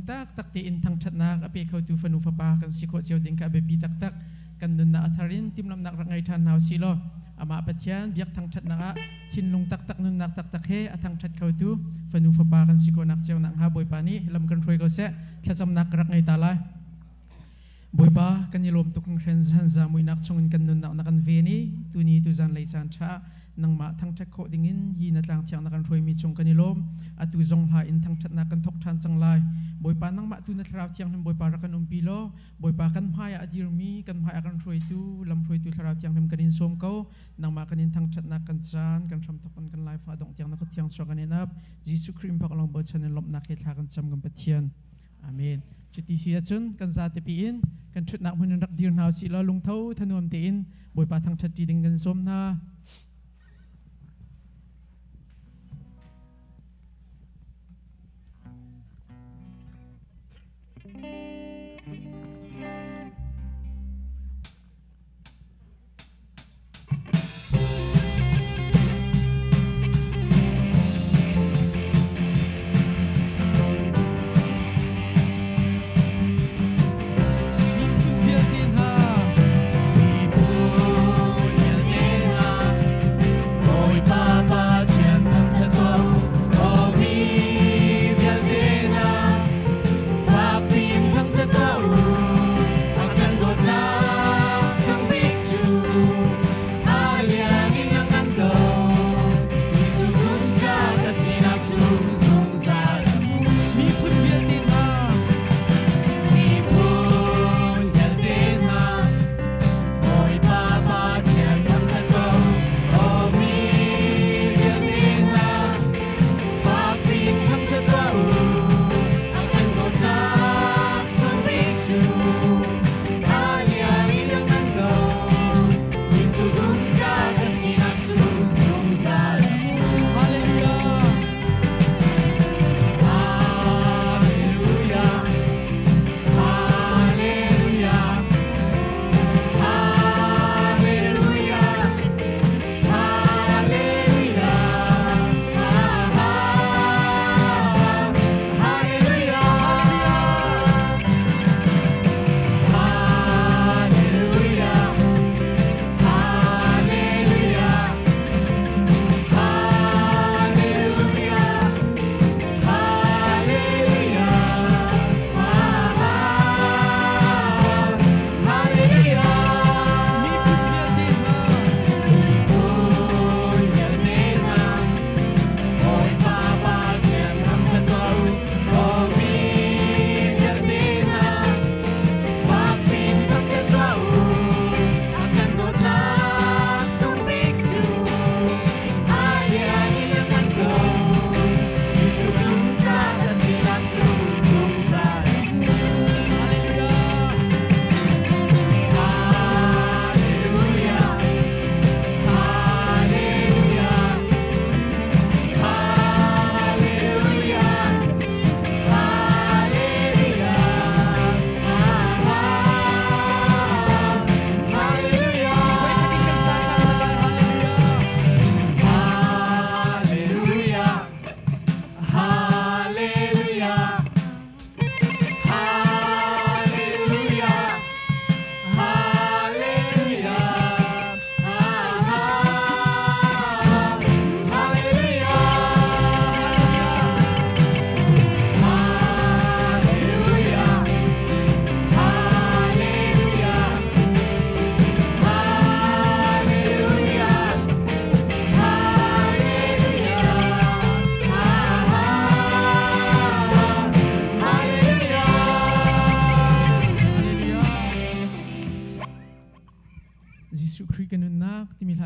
tak tak ti in thang thatnak ape khau tu fanu fa pa kan sikho cheu ding ka be pi tak tak kan nun na atharin timlam nak rangai than naw silo ama pathian biak thang thatnaka chin lung tak tak nun nak tak tak he athang that khau tu fanu fa pa kan sikho nak cheu nak ha boi pa ni lam kan roi ko se thacham nak rangai ta lai boi pa kan ni lom tu kan khen zan za mui nak chungin kan nun nak kan ve ni tu ni tu zan lai chan tha nang ma thang that kho dingin hi na tlang thiang na kan roi mi chung kan ni lom atu zong ha in thang that na kan thok than chang lai boi pa nang ma tu na thrau thiang hem boi pa ra kan umpi lo boi pa kan phaya adir mi kan phaya kan roi tu lam roi tu thrau thiang hem kan in som ko nang ma kan in thang that na kan chan kan tham thapon kan lai fa dong thiang na ko thiang so kan enap jisu krim pak long bo chan lom na khe thla kan cham gam pathian amen chuti sia chun kan za te pi in kan thut nak mun rak dir naw si lo lung thau thanom te in boi pa thang that ti ding kan som na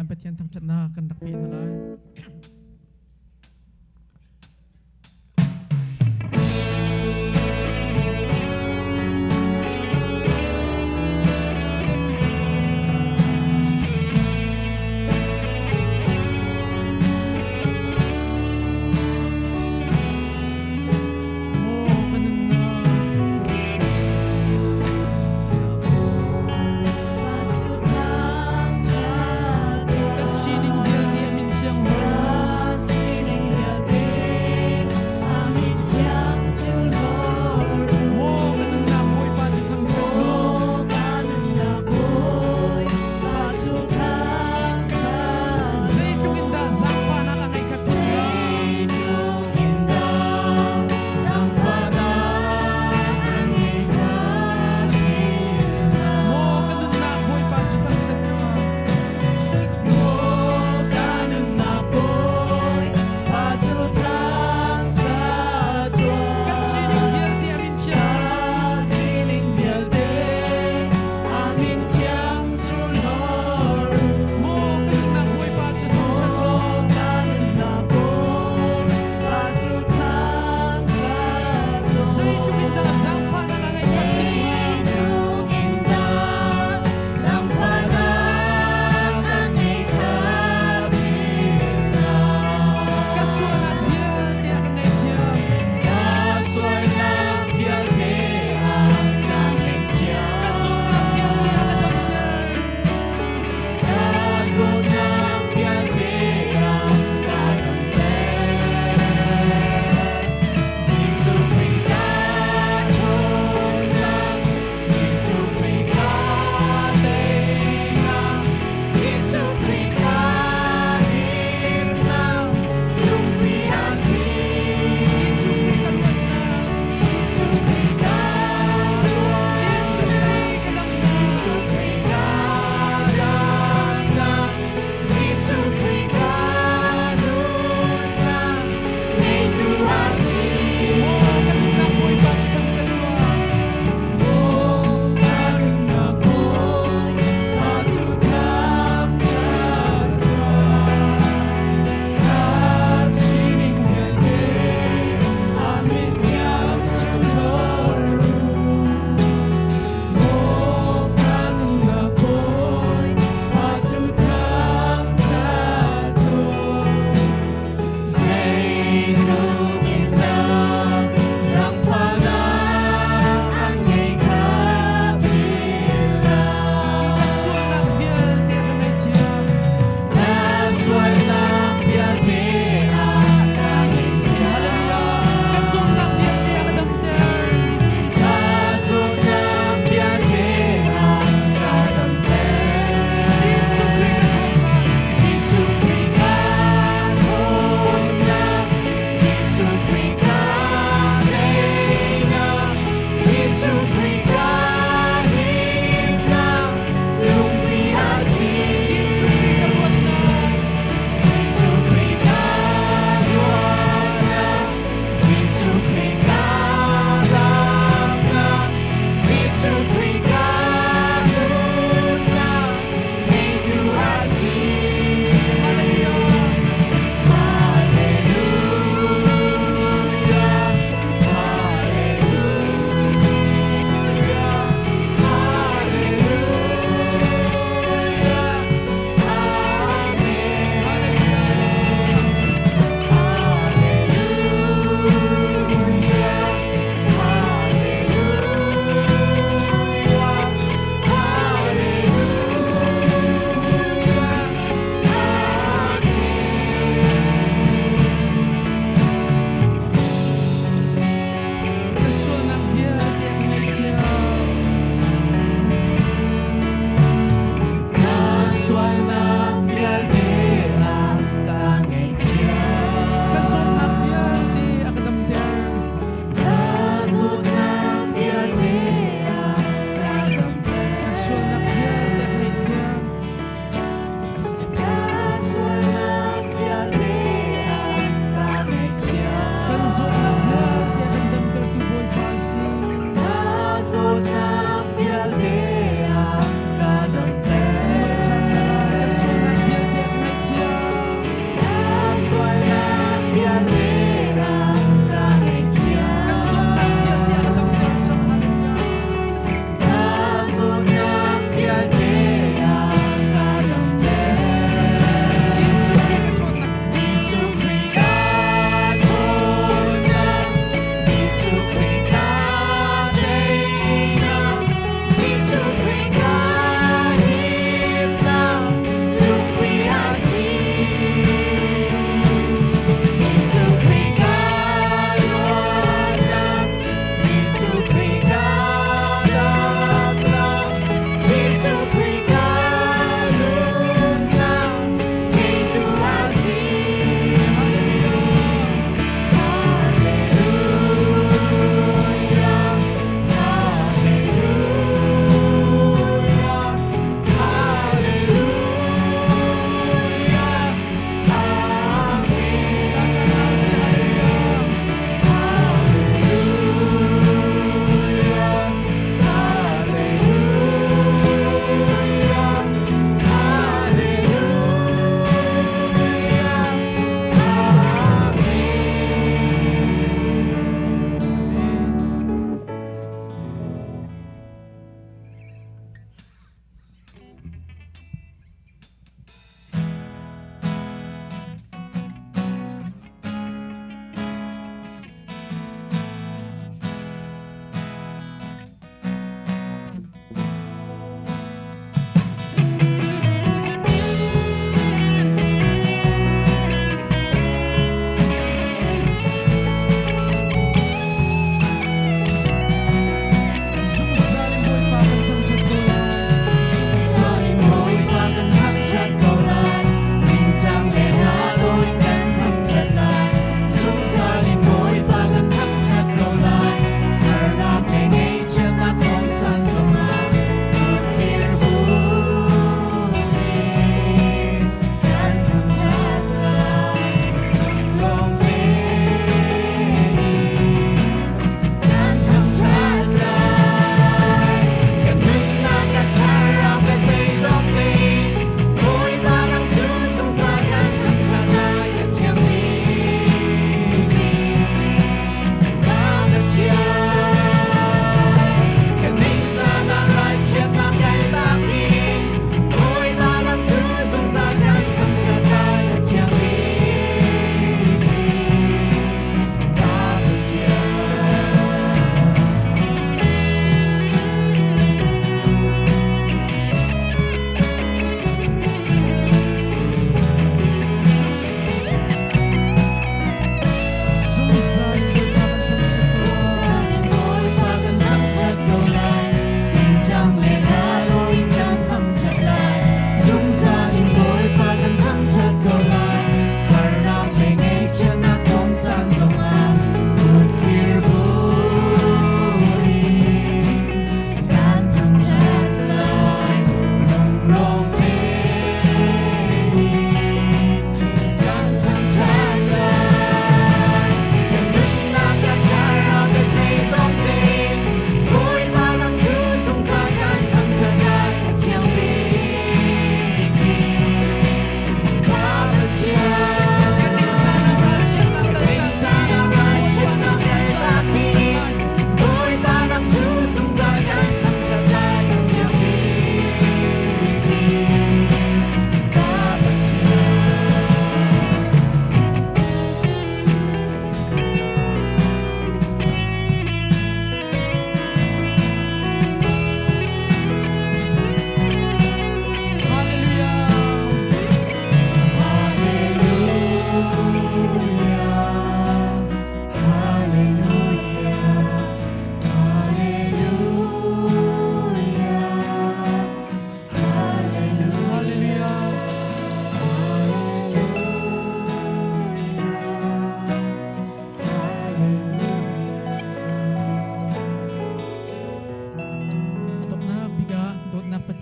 pathian thang thatna kan rak pe na lai Sining dia min siang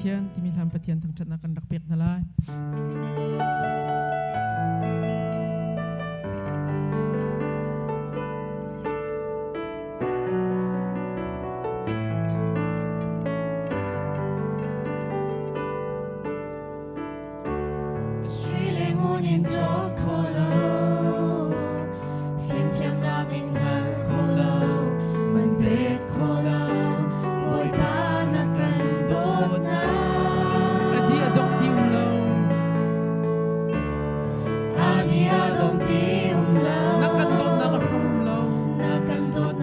ทียนที่มีลำปะเทียนทั้งชัดนักกันดักเปียกนั่นแหละNakandot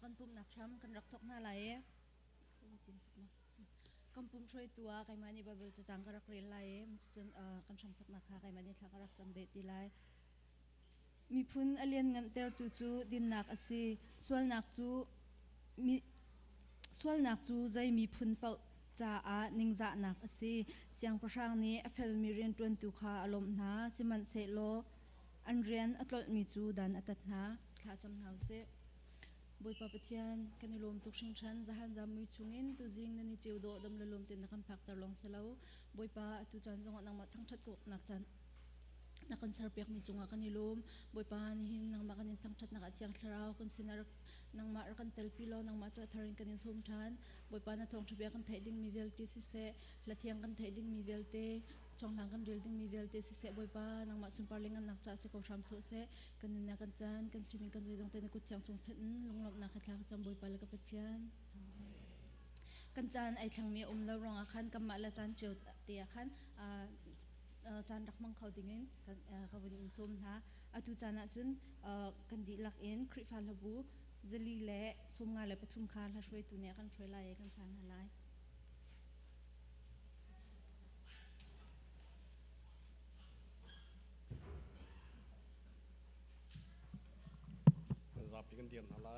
กันปุ่มนักช้ำกันรักทกหน้าไหลกันปุ่มช่วยตัวใครมานี่บาเบลจะจังกรักเรียนไหลมันจนกันช้ำทกนักค่ะใครมานี่ทักรักจำเบ็ดดีไหลมีพุ่นอเลียนเงินเตอร์ตูจูดินนักอสีส่วนนักจูมีส่วนนักจูใจมีพุ่นเปาจ่าอานิงจ่านักอสีเสียงประชางนี้เฟลมีเรียนตวนตุขาอารมณ์นาสิมันเซโลอันเรียนอัตลมีจูดันอัตัดนาข้าจำหาวเสบอยปะปะเทียนกันนิลมตุกชิงชันจะหันจำมือชงอินตุจิงนันนิจิวโดดมละลมเต็นนักพักตะลงเสลาบอยปะตุจันจงนังมาทั้งชัดกนักจันนักกันสารเปียกมีจงกันนิลมบอยปะนี่หินนังมากันนิทั้งชัดนักเจียงคราวกันสินารักนังมารักันเตลปิโลนังมาจอทารินกันนิสมชันบอยปะนัทองทะเบียกันไทยดิ้งมีเวลตีสิเสละเทียงกันไทยดิ้งมีเวลเตช่องหลังกันเรียลดิ้งมีเวลเตสิเสบอยปะนังมาสุนปาร์ลิงกันนักจ่าเสกชามโซเสกันนินักกันจันกันสินิกันใจจงเตนกุดเชียงจงเฉินลงหลบนักขัดขัดจำบอยปะแล้วก็ปะเทียนกันจันไอทางมีเรารองอาคารกำมาละจันเจียวเตียขันจานรักมังเขาดิ่งเงินกันเขาวันนี้ส้มนะอาตุจานะจุนกันดีลักเอ็นคริฟัลฮับูเจลีเล่ส้มงาเล่ปทุมคาลช่วยตัวเนี้ยกันช่วยไล่กันสานอะไรรับกันเดียนอะไร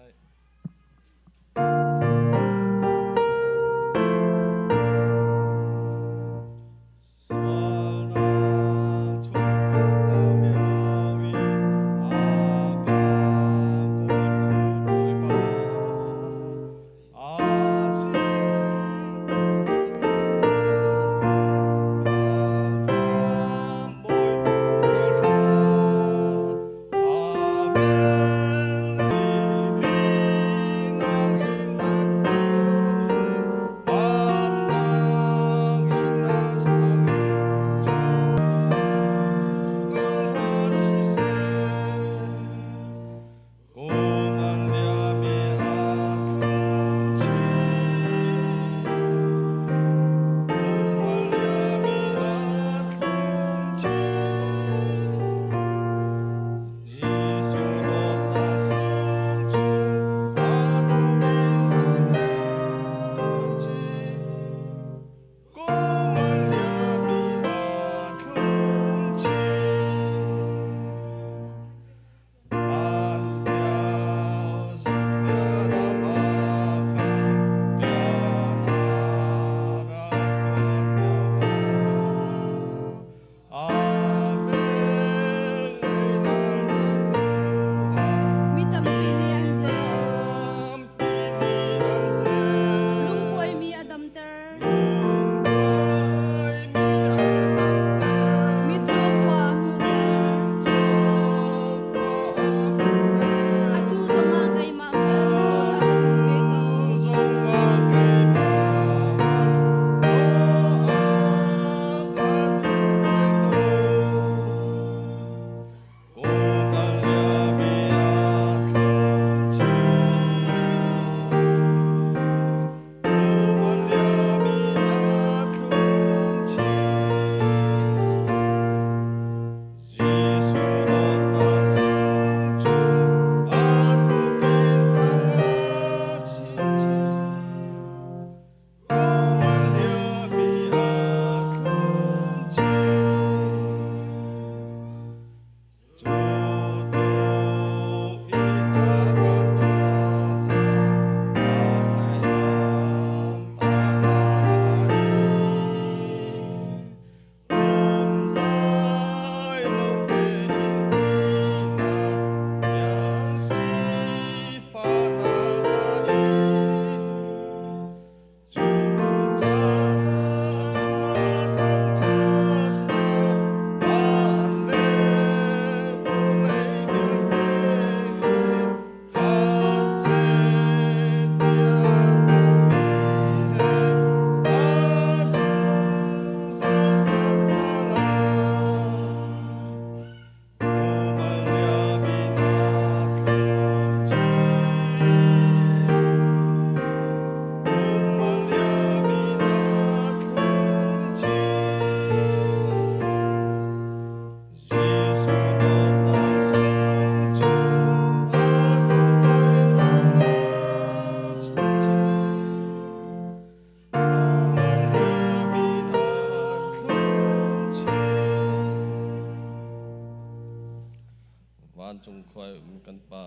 วยกันป่า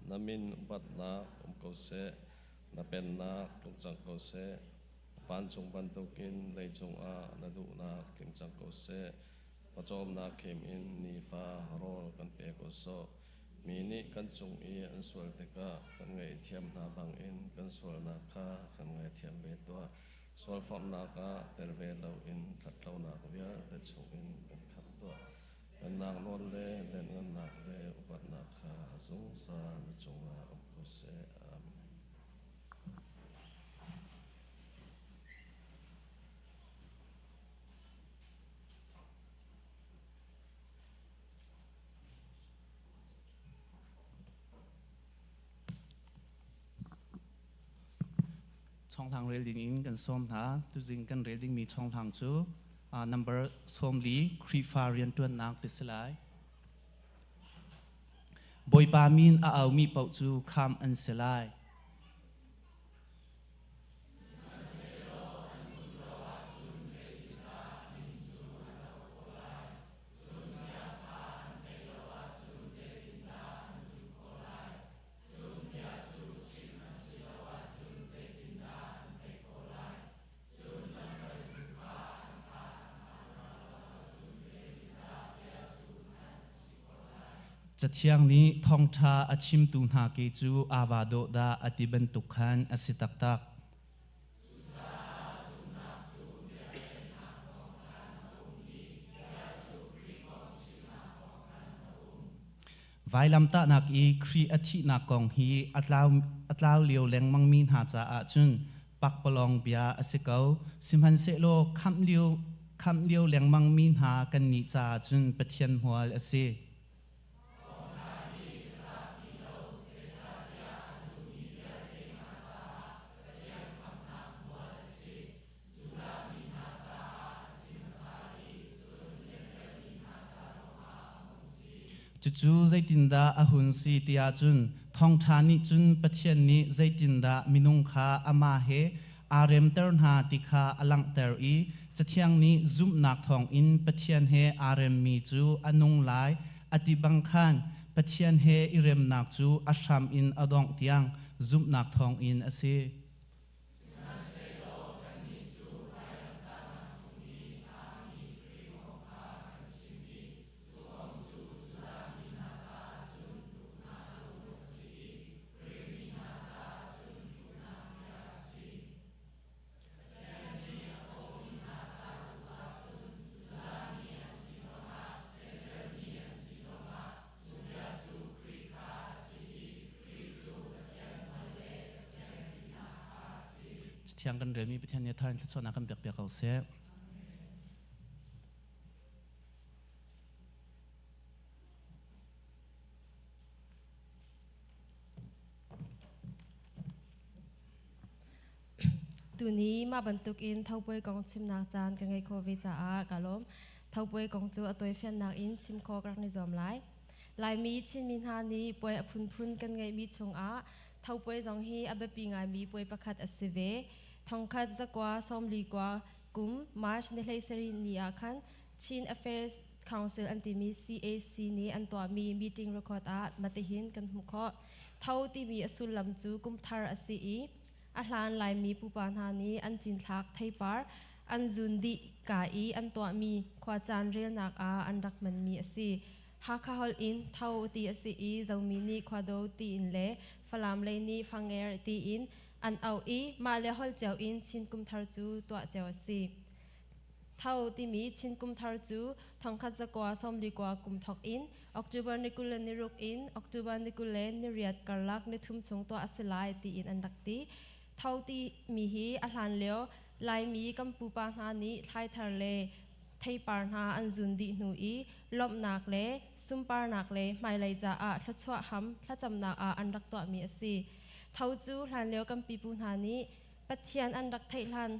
นามินบัดนาเกาเสนาเป็นนาตุงจังเกาเสปันจงปันตุกินเลยจงอานาดูนาเก่งจังเกาเสปะจอมนาเข้มอินนีฟ้ารอกันเปกโซมีนี่กันจงอีอันสวลเตกะกันไงเทียมนาบังอินกันสวลนาคากันไงเทียมเบตัวสวลฟอมนาคาเตลเวลาอินทัดเรานาเวียเตจงอินกันขับตัวกันนางนอนเล่เล่นกันนักเล่อุบัตินาคาสงสารจงอาอมกุเสอามินช่องทางเรลดิ้งอินกันส้มท่าตุจิงกันเรลดิ้งมีช่องทางจูnumber ส้มลีครีฟาเรียนตัวนักติสลายบอยปามินเอามีเป่าจูคำอันสลายจะเที่ยงนี้ทองชาอาชิมตุนหาเกจูอาวาโดดาอติบันตุขันอสิตักตักไวลำตานักอีครีอธินักกองฮีอัตลาวเลียวแรงมังมีนหาจาอาจุนปักปลองเบียอสิเกาสิมหันเซโลคำเลียวแรงมังมีนหากันนิจาจุนปะเทียนหัวอสิจู่ๆใจตินดาอหุนสีเตียจุนทองทานิจุนปะเทียนนี้ใจตินดามินุงคาอามาเฮอาเรมเตอร์นาติคาอลังเตอร์อีจะเที่ยงนี้ซุมนักทองอินปะเทียนเฮอาเรมมีจูอนุงไลอติบังคันปะเทียนเฮอิเรมนักจูอาชามอินอดองเตียงซุมนักทองอินอเซเที่ยงกันเรื่องมีปะเทียนเนี่ยท่านจะชวนนักกันเปียกๆเอาเสียตัวนี้มาบรรทุกอินเท่าป่วยกองชิมนักจานกันไงโควิดจ้ากาลมเท่าป่วยกองจูอตัวเฟียนนักอินชิมคอกรักในจอมไลายมีชินมินฮานีป่วยพุนกันไงมีชงอาเท่าป่วยจงฮีอับปีงายมีป่วยประคัดอสิเวทองคัดจะกว่าซ้อมลีกว่ากุมมาร์ชในเลสรีนีอาคันชิน Affairs Council อันที่มี CAC นี้อันตัวมี meeting record มาติหินกันหุกเท่าที่มีอสุลลำจูกุมทาร์อสีอาหลานลายมีปูปานฮานี้อันจินทักไทยปาร์อันจุนดิกาอีอันตัวมีควาจานเรียนักอันรักมันมีอสีฮักฮอลอินเท่าตีอสีเจ้ามีนี่ควาโดตีอินเล่ฟลามเลนี่ฟังเอร์ตีอินอันเอามาเลฮอลเจ้าอินชินกุมทาร์จูตัวเจ้าอสีเท่าที่มีชินกุมทาร์จูทองคัดจะกว่าสมดีกว่ากุมทอกอินออกจูบันนิกุเลนิรุกอินออกจูบันนิกุเลนิเรียดการลักนิทุมชงตัวอสิลายตีอินอันดักตีเท่าที่มีฮีอาหารเลี้ยวลายมีกัมปูปานานี้ไทยทะเลไทยปานาอันจุนดีหนูลบนักเล่ซุมปานักเล่ไม่เลยจะทัชวะหำทัจำนักอันดักตัวมีอสีเท่าจูหลานเลี้ยวกัมปีปูนานี้ปัจเจียนอันดักไทยลัน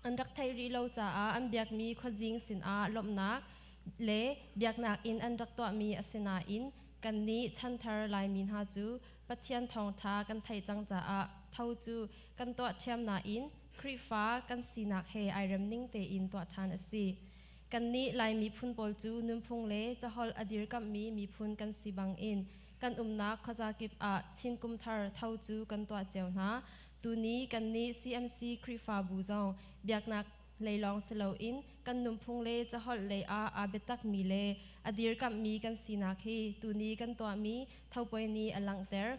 อันดักไทยรีโลจะอันเบียกมีข้อจิงสินลบนักเล่เบียกนักอินอันดักตัวมีอสินาอินกันนี้ชันทารลายมินฮาจูปัจเจียนทองทากันไทยจังจะเท่าจูกันตัวเทียมนาอินครีฟ้ากันสีนักเฮไอเรมนิ่งเตอินตัวทานอสีกันนี้ลายมีพุนบอลจูนุ่มพงเล่จะฮอลอดีรกับมีพุนกันสีบังอิน กันนักขจากิบชินกุมทาร์เท่าจูกันตัวเจ้าหน้าตัวนี้กันนี้ CMC ครีฟาบูจงเบียกนักเลยลองสโลอินกันนุ่มพงเลจะหดเลยอาเบตักมีเลอดีรกับมีกันสีนักฮีตัวนี้กันตัวมีเท่าไปนี้อลังเตอร์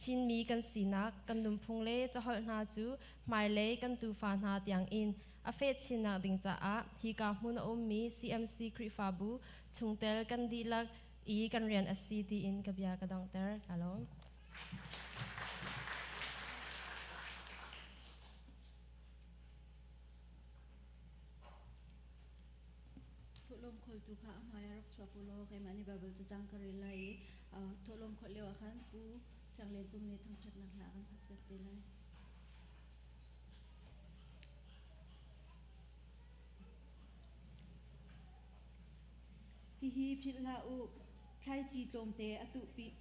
ชินมีกันสีนักกันนุ่มพงเลจะหดนาจูหมายเลกันตูฟานหาเตียงอินอเฟชินนักดิงจ้าฮีกามุนอมมี CMC ครีฟาบูชุงเตลกันดีลักอีกันเรียน SCD อินกับยากระดองเตอร์ฮัลโหลทุลมคอยตุค่ะมายรักชัวปุโลใครมานี่บาเบิลจะจังกรีไลทุลมคอยเลี้ยวขันปูสังเลนตุ้มนี้ทั้งชัดนักหลากันสักเกิดตีไลฮิพิลาอุไทยจีตรมเต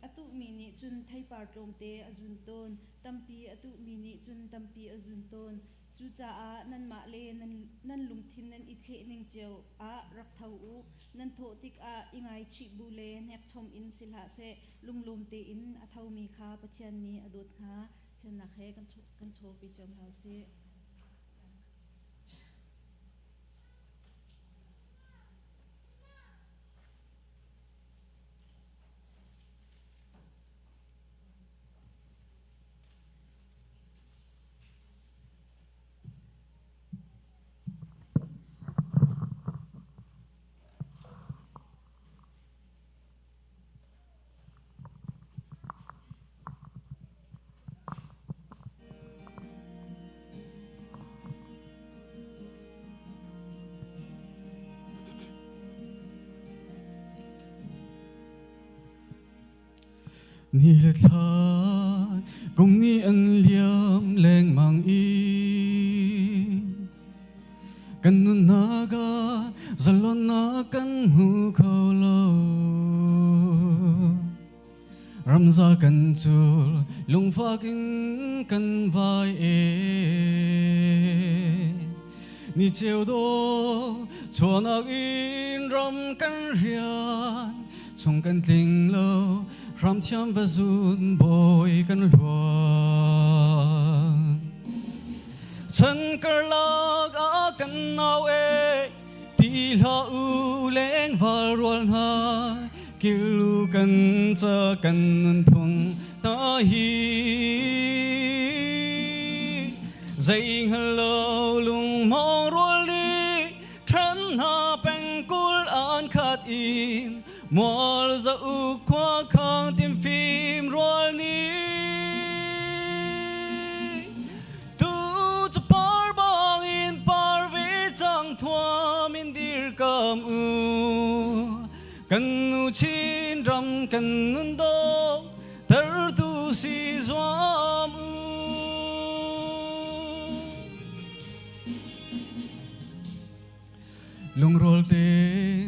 อตุมินิจุนไทยปาร์ตรมเตอจุนต้นตัมปีอตุมินิจุนตัมปีอจุนต้นจูจ่านันมาเลนันลุงทินนันอิเทนิงเจียวรักเทาอุนันโทติกอิงไงชิบูเลเนบชมอินสิลาเซลุงลมเตอินอเทามีคาปะเทียนนี้อดุดหาเซนนักเฮกันโชปิจอมเฮาเซนี่เลือดลายกงนี้อันเลียมแรงมังอีกันนุนนาคาจะลอนนากันหูเขาเล่ารำซากันจูลลุงฟ้ากินกันไว้นี่เจ้าโดชวนนักอินรำกันเรียนชงกันทิ้งโลรำเทียมวจุนบอยกันรวนฉันก็ลักกันเอาตีลาอูเล่งวาลวนหากิลูกันจะกันนุนพงตาฮีใจฮัลโหลลุงมองรัวลีฉันหาเป็นกุลอ่านขาดอินมอลจะอุกขวาข้างติมฟิล์มรัวลีตูจะปาร์บางอินปาร์วิจังทัวมินดีร์กำอูกันนูชินรำกันนุนโดเตอร์ตูซีจวามอูลุงโรลเต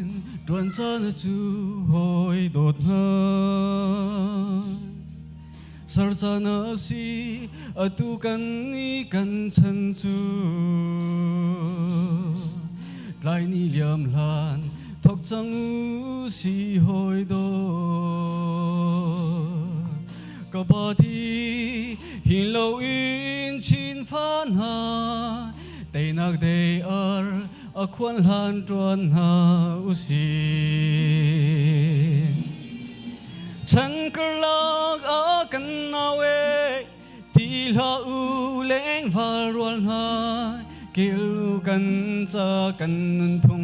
นดวนจานจูหอยโดดหาสารจานาสีอตุกันนี้กันฉันจูไกลนี้เลียมลานทอกจังสีหอยโดก็บอดีหินโลอินชินฟ้านาแต่นักเดียร์ควันลานจวนหาอุสีฉันก็ลักกันเอาตีลาอูเล่งวาลวนหากิลูกันจะกันนุนพง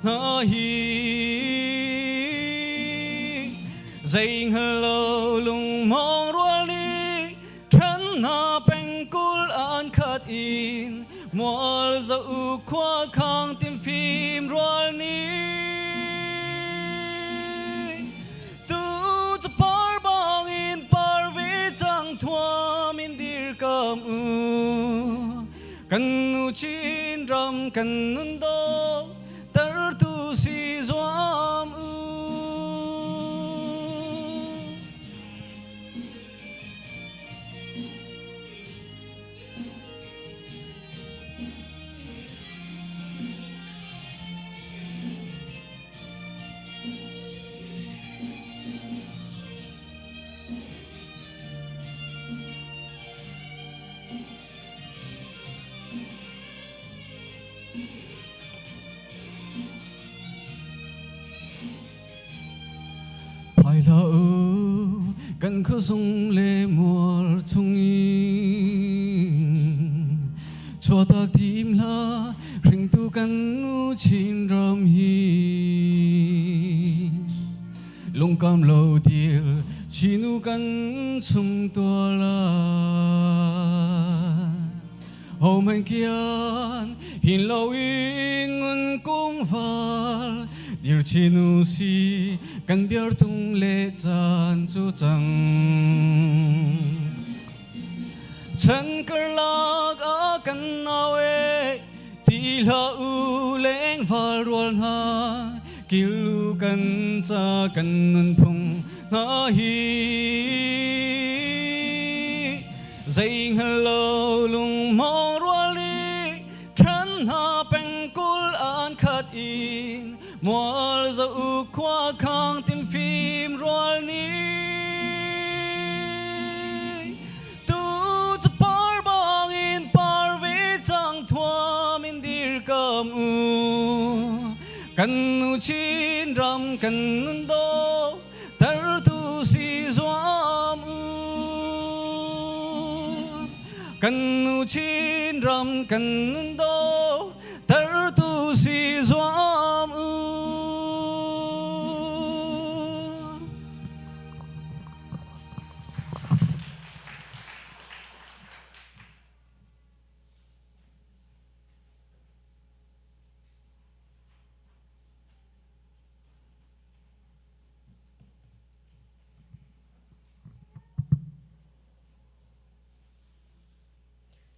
นาฮีใจฮัลโหลลุงมองรัวลีฉันหาเป็นกุลอ่านขาดอินมอลจะอุกขวาข้างติมฟิล์มรัวนี้ตูจะปาร์บางอินปาร์วิจังทัวมินดีร์กำอูกันนูชินรำกันนุนโดเตอร์ตูซีจวามอู phải là cần khơi sông lệ mùa chung in cho ta tìm là rình tu cần nu chín ram hi lung cam lâu tiêu chỉ nu cần chung tua la hậu mạnh kian hin lâu in ngun cung val điều chỉ nu si cần biểu tung lệ chan chu chang chân cờ lạc ở cần nào ấy tí là u leng val ruột ha kilu cần cha cần nun phung na hi dây hello lung mong ruột li chân ha beng kul an khát in mua dấu qua khang tim phim ruột ni tu cho par bang in par ve chang thua min dir kam u cần nu chín ram cần nun do tar tu si zoam u cần nu chín ram cần nun do tar tu si zoam u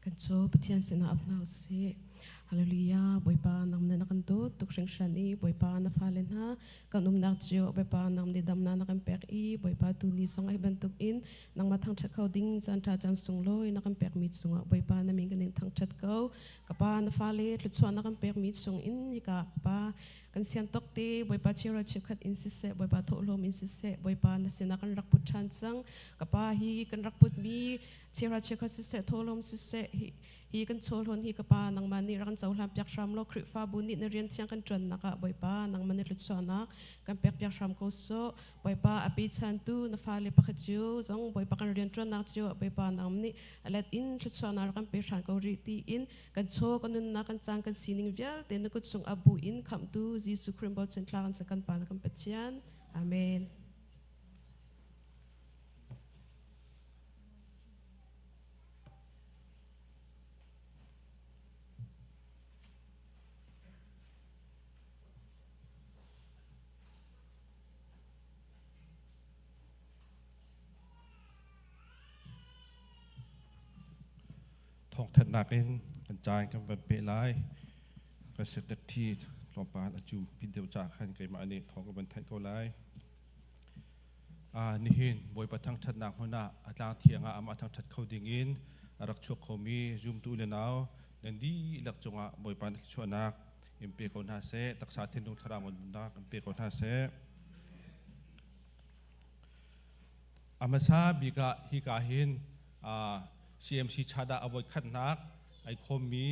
kan cho pathian sena apnau se hallelujah boipa namna nakan to tukseng shani boipa na falen ha kan nak chio boipa nam ni damna na kan pek i boipa tu ni song ai bantuk in nang mathang that khau ding chan tha chan sung loi na kan pek mit sunga boipa na ming kan thang that kau kapa na fale tlu chuan na kan pek mit sung in ka pa kan sian tok te boipa chira chikhat in si se boipa tholom in si se boipa na sena kan rak put chan chang kapa hi kan rak put mi chira chikhat si se tholom si se hi kan chol hon hi kapa nang mani ran chaw hlam pyak sham lo khri fa bunit na rian thiang kan tron naka boipa nang mani lu chana kan pek pyak sham ko so boipa api chan tu na fa le pakha chiu zong boipa kan rian tron nak chiu boipa nang ni alet in lu chana kan pe shan ko ri ti in kan cho kan nun na kan chang kan sining vial te na kut sung abu in kham tu jisu krim bo chen tla kan sa kan pal kan pathian amenทองทัดนักเองกันจายกันวันเปลายก็เสด็จที่หลวงปานอาจูพิเดียวจากขันไกมาเนทองกับวันไทยก็ไล่นี่เห็นบอยประทังทัดนักหัวหน้าอาจารย์เทียงอามาทังทัดเขาดิ่งอินรักชกเขามีจุ่มตู้เลนเอาเนนดีหลักจงบอยปานชวนักอิมเปคนหาเสตักษาเทนดงทรามันบุญนักอิมเปคนหาเสอามาซาบิกาฮิกาหินCMC ชาดาอวัยขัดนักไอคอมมี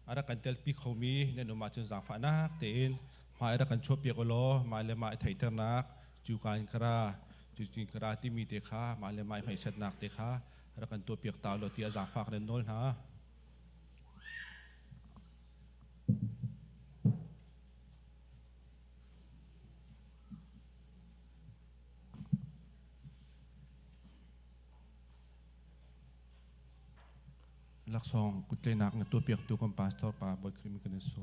อารักันเตลปีเขามีเนนุมาจนสังฝานักเตนมาอารักันชวเปียกโลมาเลมาไอไทยเตอร์นักจูการคราจูจิงคราที่มีเตค้ามาเลมาไอไผ่เสดนักเตค้าอารักันตัวเปียกตาโลตีอาสังฝากเรนโนลนะลักษณะกุเตนักตัวเปียกตัวคอมพาสต์ปาบอยครีมกันเนสโซ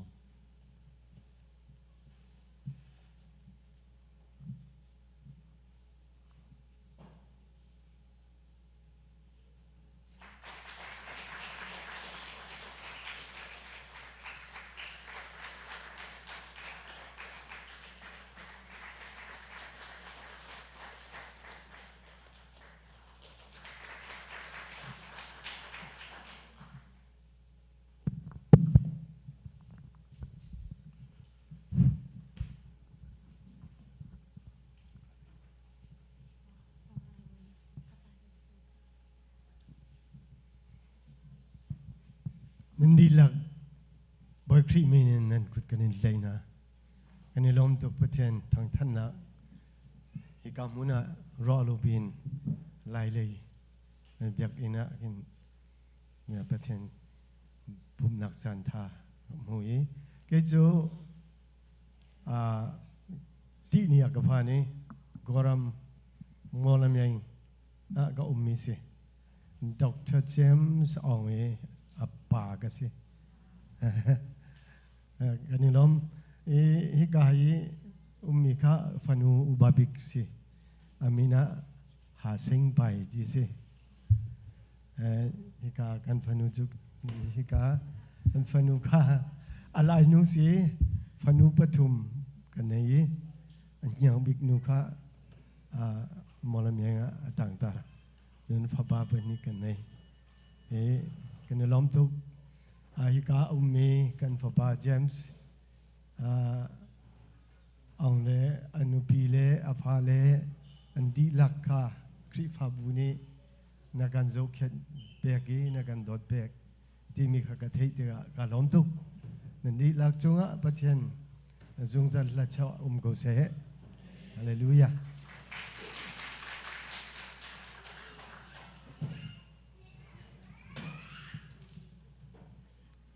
Nandilak บอยครีมีนั่นกุดกันนี่เลยนะกันนี่ล้อมตุกประเทศทางท่านนะอีกามุนะรอลูบินไล่เลยเบียกอินะกินเนี่ยประเทศปุ่มนักสันทาหมุยเกจูที่นี่กับพานี่กรมมอลามยังก็มีสิดรเจมส์อองอับปากสิกันนี่ล้อมฮิกายมีข้าฟันูอุบาบิกสิอามินะหาเซ็งไปจีสิฮิกากันฟันูจุกฮิกากันฟันูข้าอะไรนูสิฟันูปฐุมกันนี้อันยังบิกนูข้ามอลเมียงต่างตาเดินฟ้าบาเป็นนี่กันนี้กันนี่ล้อมตุกฮิกามีกันฟ้าบาเจมส์องเลอนุปีเลอภาเลอันดีลักคาคริฟาบุนีนักันโจเคนเบกีนักันดอดเบกที่มีขกเทติกาล้อมตุกนั่นดีลักจงะปะเทียนจงจันละเช้าโกเซฮาเลลูยา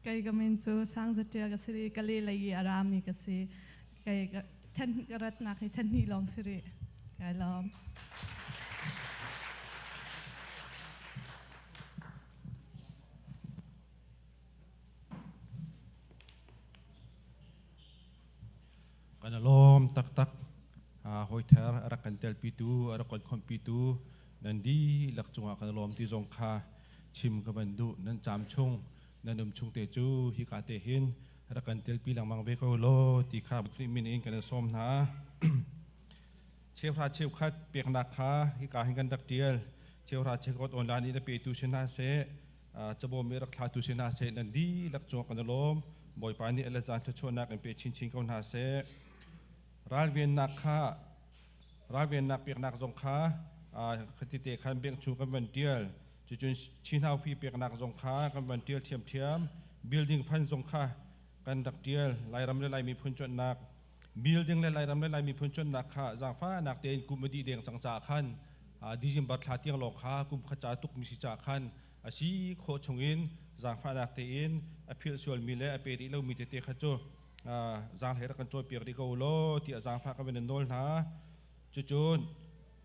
ไกก็มินซูสังสติกสิริกะเลเลยอารามีกสิไกก็ท่านกรัตนักให้ท่านนี่ลองสิริไกล้อมกันล้อมตักหอยแถวรักกันเตลปีตูรักกันคอมปีตูนั่นดีหลักจงกันล้อมที่จงคาชิมกับบันดุนั่นจามชงนั่นนมชงเตจูฮิกาเตหินรักกันเตลปีหลังมังเวกโลตีข้าบุคลิมินเองกันส้มนะเชี่ยวราเชี่ยวคัดเปียกนักขาฮิกาหิกันดักเดียลเชี่ยวราเชี่ยวกดออนไลน์นี่ได้เปียตูชนะเสจะบ่มีรักษาตูชนะเสนั่นดีหลักจงกันล้อมบ่อยปานี่อเลจานทชนักกันเปียชิงกันหาเสร้านเวียนนักข้าร้านเวียนนักเปียกนักจงค้าคติเตคันเบียงชูกันวันเดียลจุนชินฮาวฟีเปียกนักจงค้ากันวันเดียลเทียมบิลดิ้งพันจงค้ากันดักเดียลลายรำเลายมีพื้นจนนักบิลดิ้งลายรำเลายมีพื้นจนนักข้าจางฟ้านักเดินกุมดีเดียงจังจ่าขันดิจิมบัตรลาเตียงหลอกค้ากุมขจาตุกมิสิจ่าขันอาชีโคชงอินจางฟ้านักเดินอภิรชวลมีเล่อเปริเลวมีเตขจโจจางเฮรักันโจเปียกดิโกโลที่จางฟ้ากันเป็นโนลนะจุน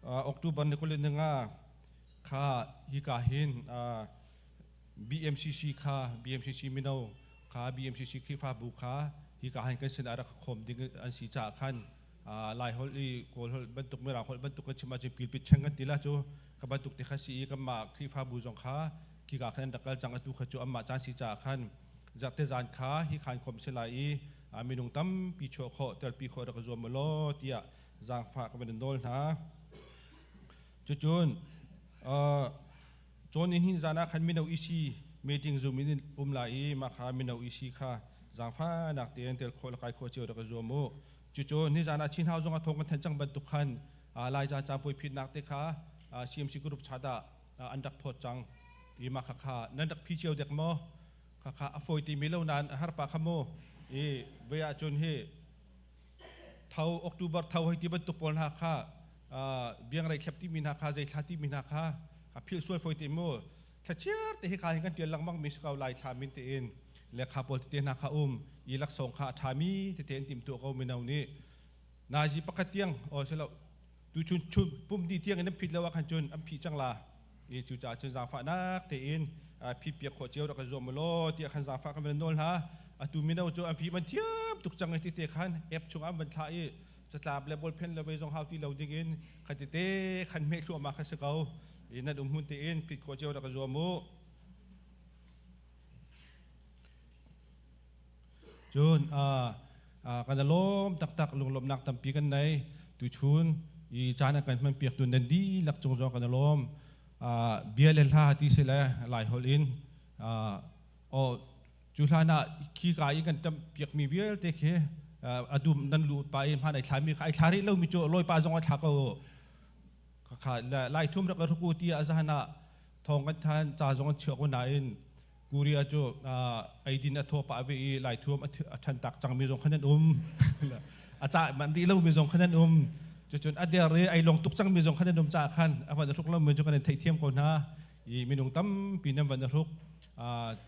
ออกตุบันในคนเล่นนึงข้าฮิกาหินBMCC ข้า BMCC มิโนข้า BMCC คีฟ้าบุข้าฮิกาหินกันเสนอรักคมดิ้งอันสีจ่าขันลายฮอลลี่โกลบรรทุกเมื่อไรฮอลบรรทุกกันชิมาจะปิดปิดเชิงกันตีละจูกับบรรทุกที่ข้าสีกับมาคีฟ้าบุจงข้าฮิกาหินดักจังอัตุขจูอัมมาจานสีจ่าขันจากเตจานข้าฮิกาหินคมเสลายมีนุ่งตั้มปีโชโคเตลปีโครักจวมโลที่จางฟ้ากันเป็นโนลนะจุนจนอินจานาขันมินาอิซีเมติงซูมินลายมาขามินาอิซีค่ะจางฟ้านักเตียนเตลโคลกายโคเจียวรักจวมจุนนี่จานาชินฮาวจงอาทงกันทันจังบรรทุกขันลายจ่าปุยพิษนักเตะขาCMC กรุ๊ปชาดาอันดับพอจังมาขานั่นดักพิเชียวเด็กโมขาอโฟยตีมิเลวนานฮาร์ปาขโมเวียจนเฮเท่าออกตุบาร์เท่าให้ที่บรรทุกปนหาค่าเบียงไรแคปที่มีนาคาใจชาติมีนาคาพิลสวยฟอยติโมถ้าเชื่อแต่ให้การกันเดียร์ลังมังมิสกาวไลชามินเตอินและข้าพลเตียนาคาอีลักสงข้าชามีเตียนติมตัวเขาไม่เอานี้นาจีปกติยังโอ้เสร็จแล้วดูชุนปุ่มดีเตียงนั้นผิดแล้วว่าขันจนอัมพีจังลาจูจ่าจนจางฟ้านักเตียนพี่เปียกขวดเจียวดอกกระโจมโลเตียขันจางฟ้ากันเป็นโนนฮะตูมินาโจอัมพีมันเทียบตุกจังไอที่เตะขันเอฟชงอัมบันทายจะจับเลเวลเพนเลเวลจงฮาวที่เราดิ้งขันเตะขันเมฆชัวมาขันสกาวนั่นหุ่นเตะผิดขวดเจียวดอกกระโจมจนกันล้มตักลงลมนักตั้มปีกันในตุชุนอีจานกันมันเปียกตุนเดนดีหลักจงกันล้มเบียร์เลล่าที่เสร็จแล้วหลายฮอลินจุฬาหน้าขี้กายกันจำเปียกมีเบียร์เตะเคอดุมนันลูดไปผ่านไอ้ทามีไอ้ทาริเรามีโจลอยปลาจงอัฐากโอขาไล่ทุ่มรักรุกูตีอาซานะทองกันทานจ่าจงเชือกวันไหน กูเรียจูไอดินทั่วไปไปหลายทั่วฉันตักจังมีจงขนาดอาจารย์มันดีเรามีจงขนาดจนอเดียร์ไอลงตุกจังมีจงขนาดจากขันวันทุกเรามีจงขนาดไทยเทียมคนนะมีนงตั้มปีนั้นวันทุก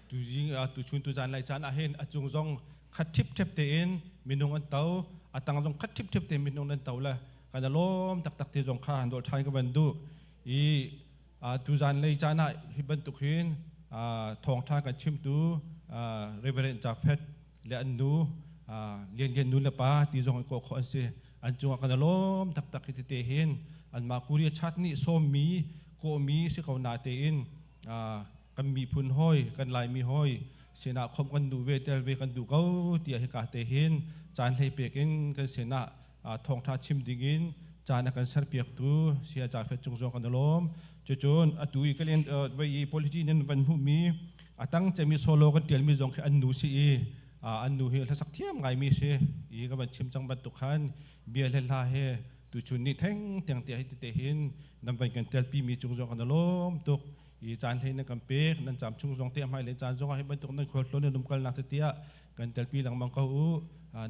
ตุจิงตุชุนตุจานไลจานอาเห็นจงจงขัดทิพเทปเตนมีนงอันเตาตังจงขัดทิพเทปเตนมีนงอันเตาละกันล้มตักที่จงข้าโดนใช้กับวันดูตุจานไลจานะฮิบันตุขินทองท่ากันชิมตูเรเวเรนจากเพชรและอันนูเรียนนูละป้าที่จงก็ขออันเสอันจงกันล้มตักที่เตหินอันมาคุริชัดนี่ส้มมีโกมีสิเขานาเตอินกันมีพุนห้อยกันลายมีห้อยเสนาคมกันดูเวทเวกันดูเขาเตียหิกาเตหินจานให้เปียกินกันเสนาทองท่าชิมดิงินจานกันสัรเปียกตูเสียจากเพชรจงกันล้มจนอตุยก็เรียนวัย policy นั้นวันหุ่มีตั้งจะมีโซโล่กันเตียนมีจงแค่อันนูสิอันนูเฮลสักเทียมไงมีสิก็มันชิมจังบัดตุขันเบียร์เลลาเฮตุชุนนี่แท่งเตียงเตียให้เตหินนำไปกันเตลปีมีจงกันล้มตุกจานให้นักกัมเปกนั่นจำจงเตียมให้เลยจานจงให้บันตุกนั่นคนล้นนุ่มกันนักเตียกันเตลปีหลังมังเขา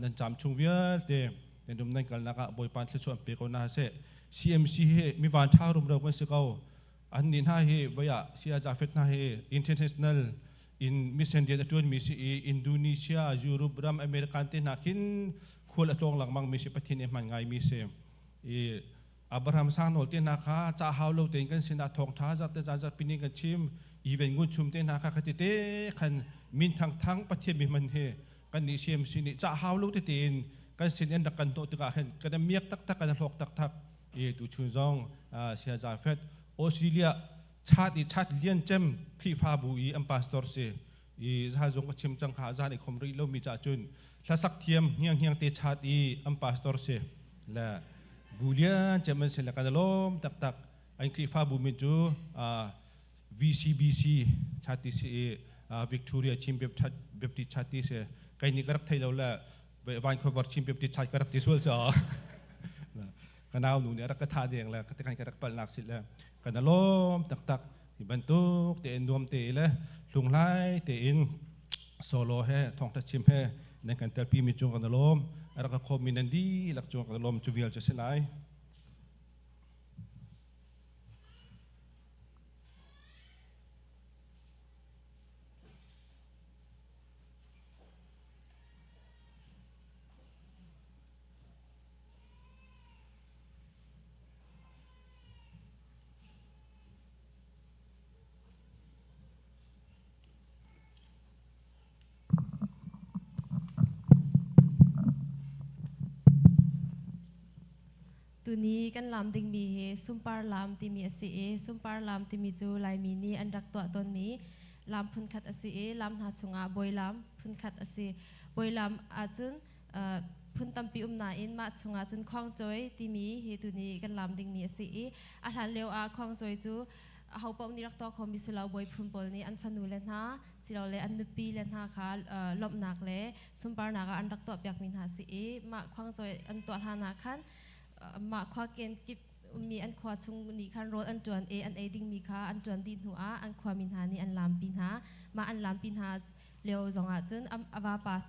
นั่นจำจงเวียเตในนุ่มนั่นกันนักบอยปานเสชวนเปกเอาหน้าเส CMC เฮมีวันท้ารุมเรากันสิเขาอันนี้น่าเฮว่าเสียจากเฟตน่าเฮ international in mission เดียร์จวนมิสอินโดนีเซียยุโรปรัมอเมริกันเตนักินควรละตรงหลังมังมิสปฏิเนมันไงมิสอับราฮัมสร้างโนเตนักาจะหาเราเต็งกันสินาทองท้าจากเตจานจากปีนี้กันชิมอีเวนต์งุนชุมเตนักาคติเตขันมินทั้งปฏิมิมันเฮกันนิเชียมสินิจะหาเราเต็งกันสินเอ็นดักกันโตติกาเห็นกันเมียกตักกันหลอกตักตุชุนจงเสียจากเฟตออสเตรเลียชาติเลียนเจมครีฟาบูอัมปาสตอร์เซจาจงก็ชิมจังขาจานคอมรีโลมีจ่าจุนและสักเทียมเฮียงเตชาติอัมปาสตอร์เซและบูเลียนเจมเซลกันล้มตักอันครีฟาบูมิจู VCBC ชาติเซวิกตอเรียชิมแบบที่ชาติเซใครนี่กระไรเราละวันคอร์ชิมแบบที่ชาติกระไรที่สุดจ้ากันเอาหนูเนี่ยรักกระทาเดียงแล้วก็การกระปัลนักสิแล้วกันล้มตักที่บรรทุกเตนรวมเตเลยลุงไล่เตนโซโล่ให้ทองทัชชิมให้ในการเตลปีมีจงกันล้มแล้วก็คอมมินันดีหลักจงกันล้มจูเวียลจะเสียไหล ตัวนี้กันลำดิงมีเฮซุมปาร์ลำที่มีอสีเอซุมปาร์ลำที่มีจูไลมีนี่อันรักตัวตนมีลำพุนขัดอสีเอลำหาชงอาบอยลำพุนขัดอสีบอยลำอาจุนพุนตัมปีนาอินมาชงอาจุนคล้องจอยที่มีเฮตัวนี้กันลำดิงมีอสีเออาหารเลี้ยวอาคล้องจอยจูเขาปอมนี่รักตัวคอมบิสลาวบอยพุนปอลนี่อันฟันูเลนฮาสิเราเลอันนุปีเลนฮาค่ะลบหนักเลยซุมปาร์นักอันรักตัวเปียกมินหาสีเอมาคล้องจอยอันตัวหานาคันมาคว้าเกณฑ์กิบมีอันคว้าชงนี่คันรถอันจวนอันดิ้งมีค่าอันจวนดินหัวอันคว้ามินหานี่อันลามปินหามาอันลามปินหาเร็วจงอาจนอวาปัส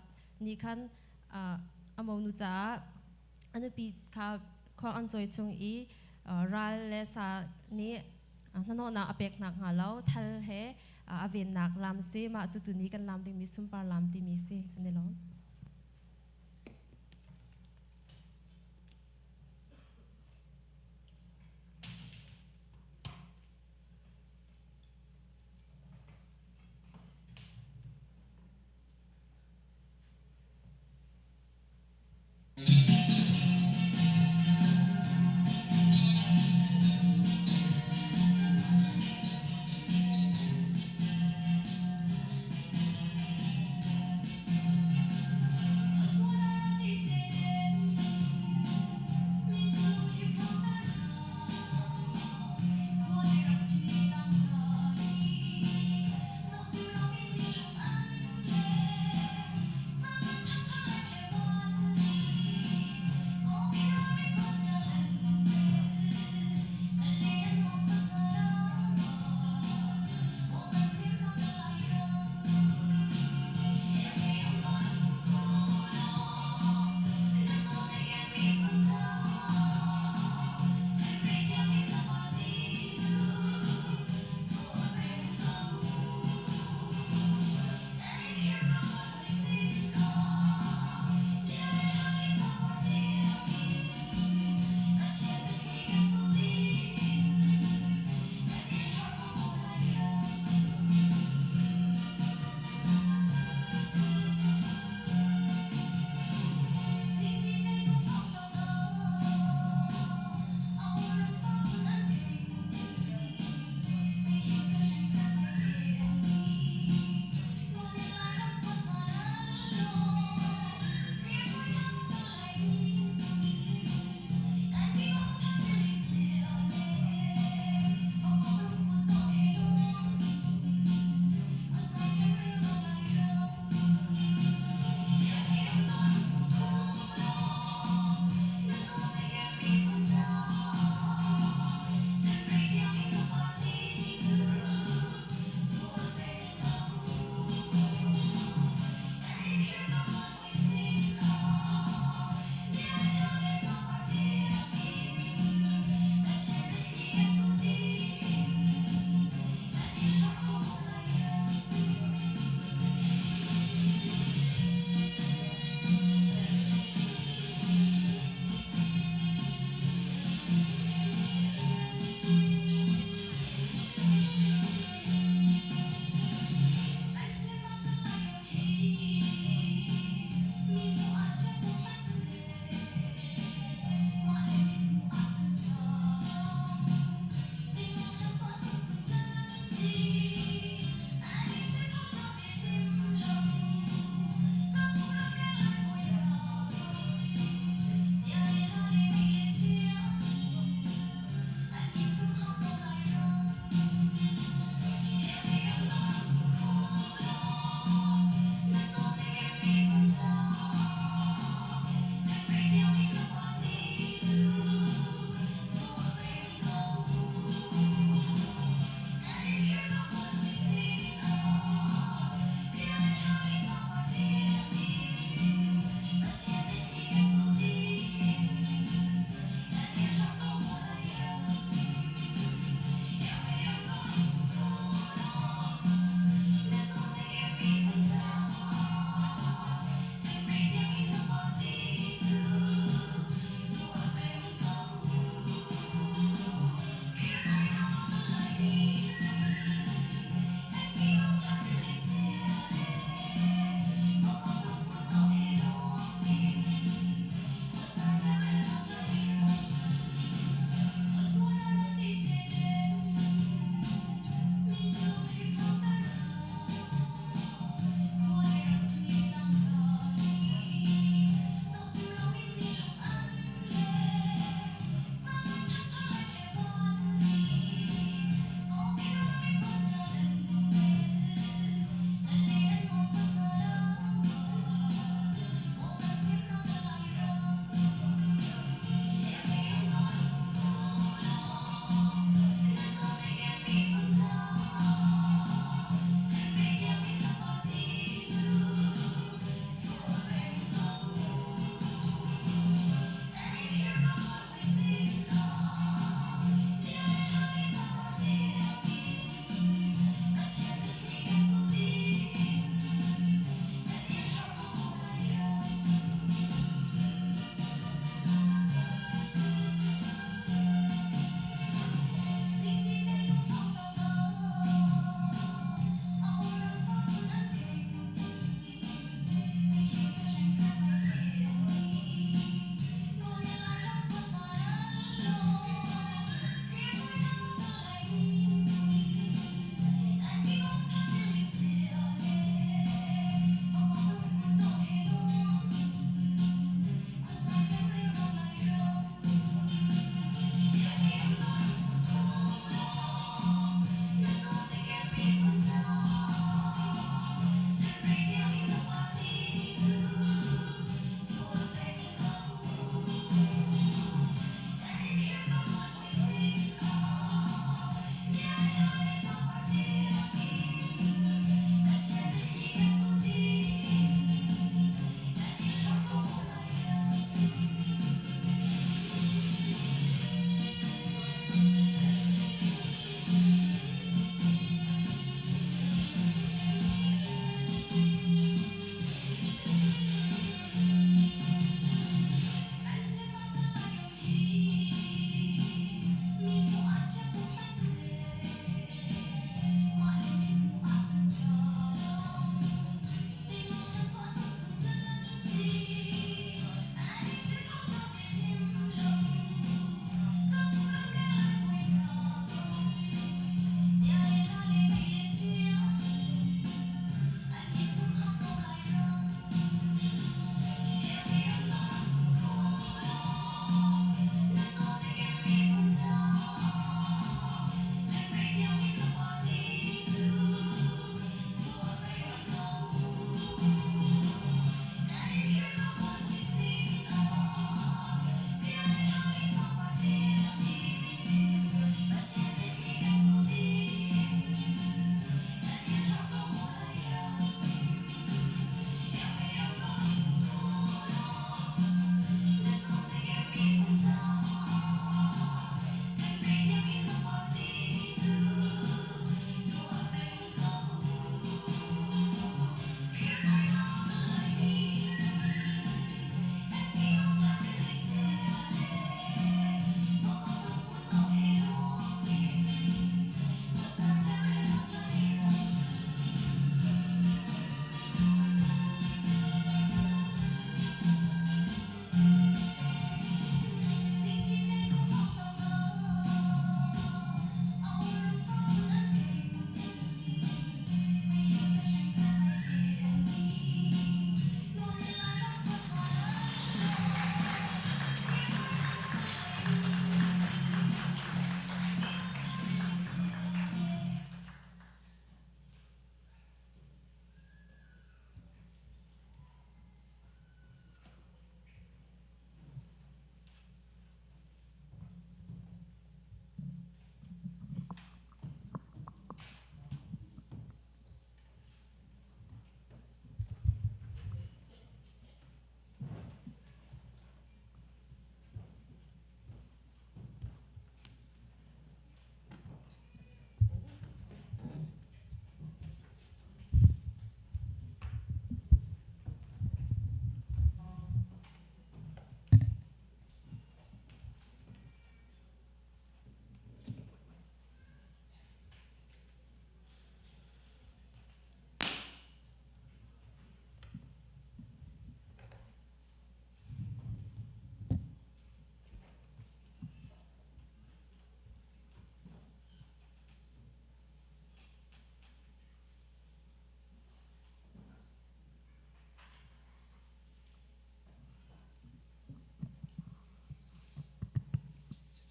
นี่คันอมนุจ่าอันนี้ปีค่าคว้าอันจอยชงรัลเลสานี่นั่นโน่นอเปกหนักหาแล้วทัลเฮอเวนหนักลามเซมาจุดนี้กันลามดิ้งมีซุมปาลามที่มีเซอันนี้ล้อ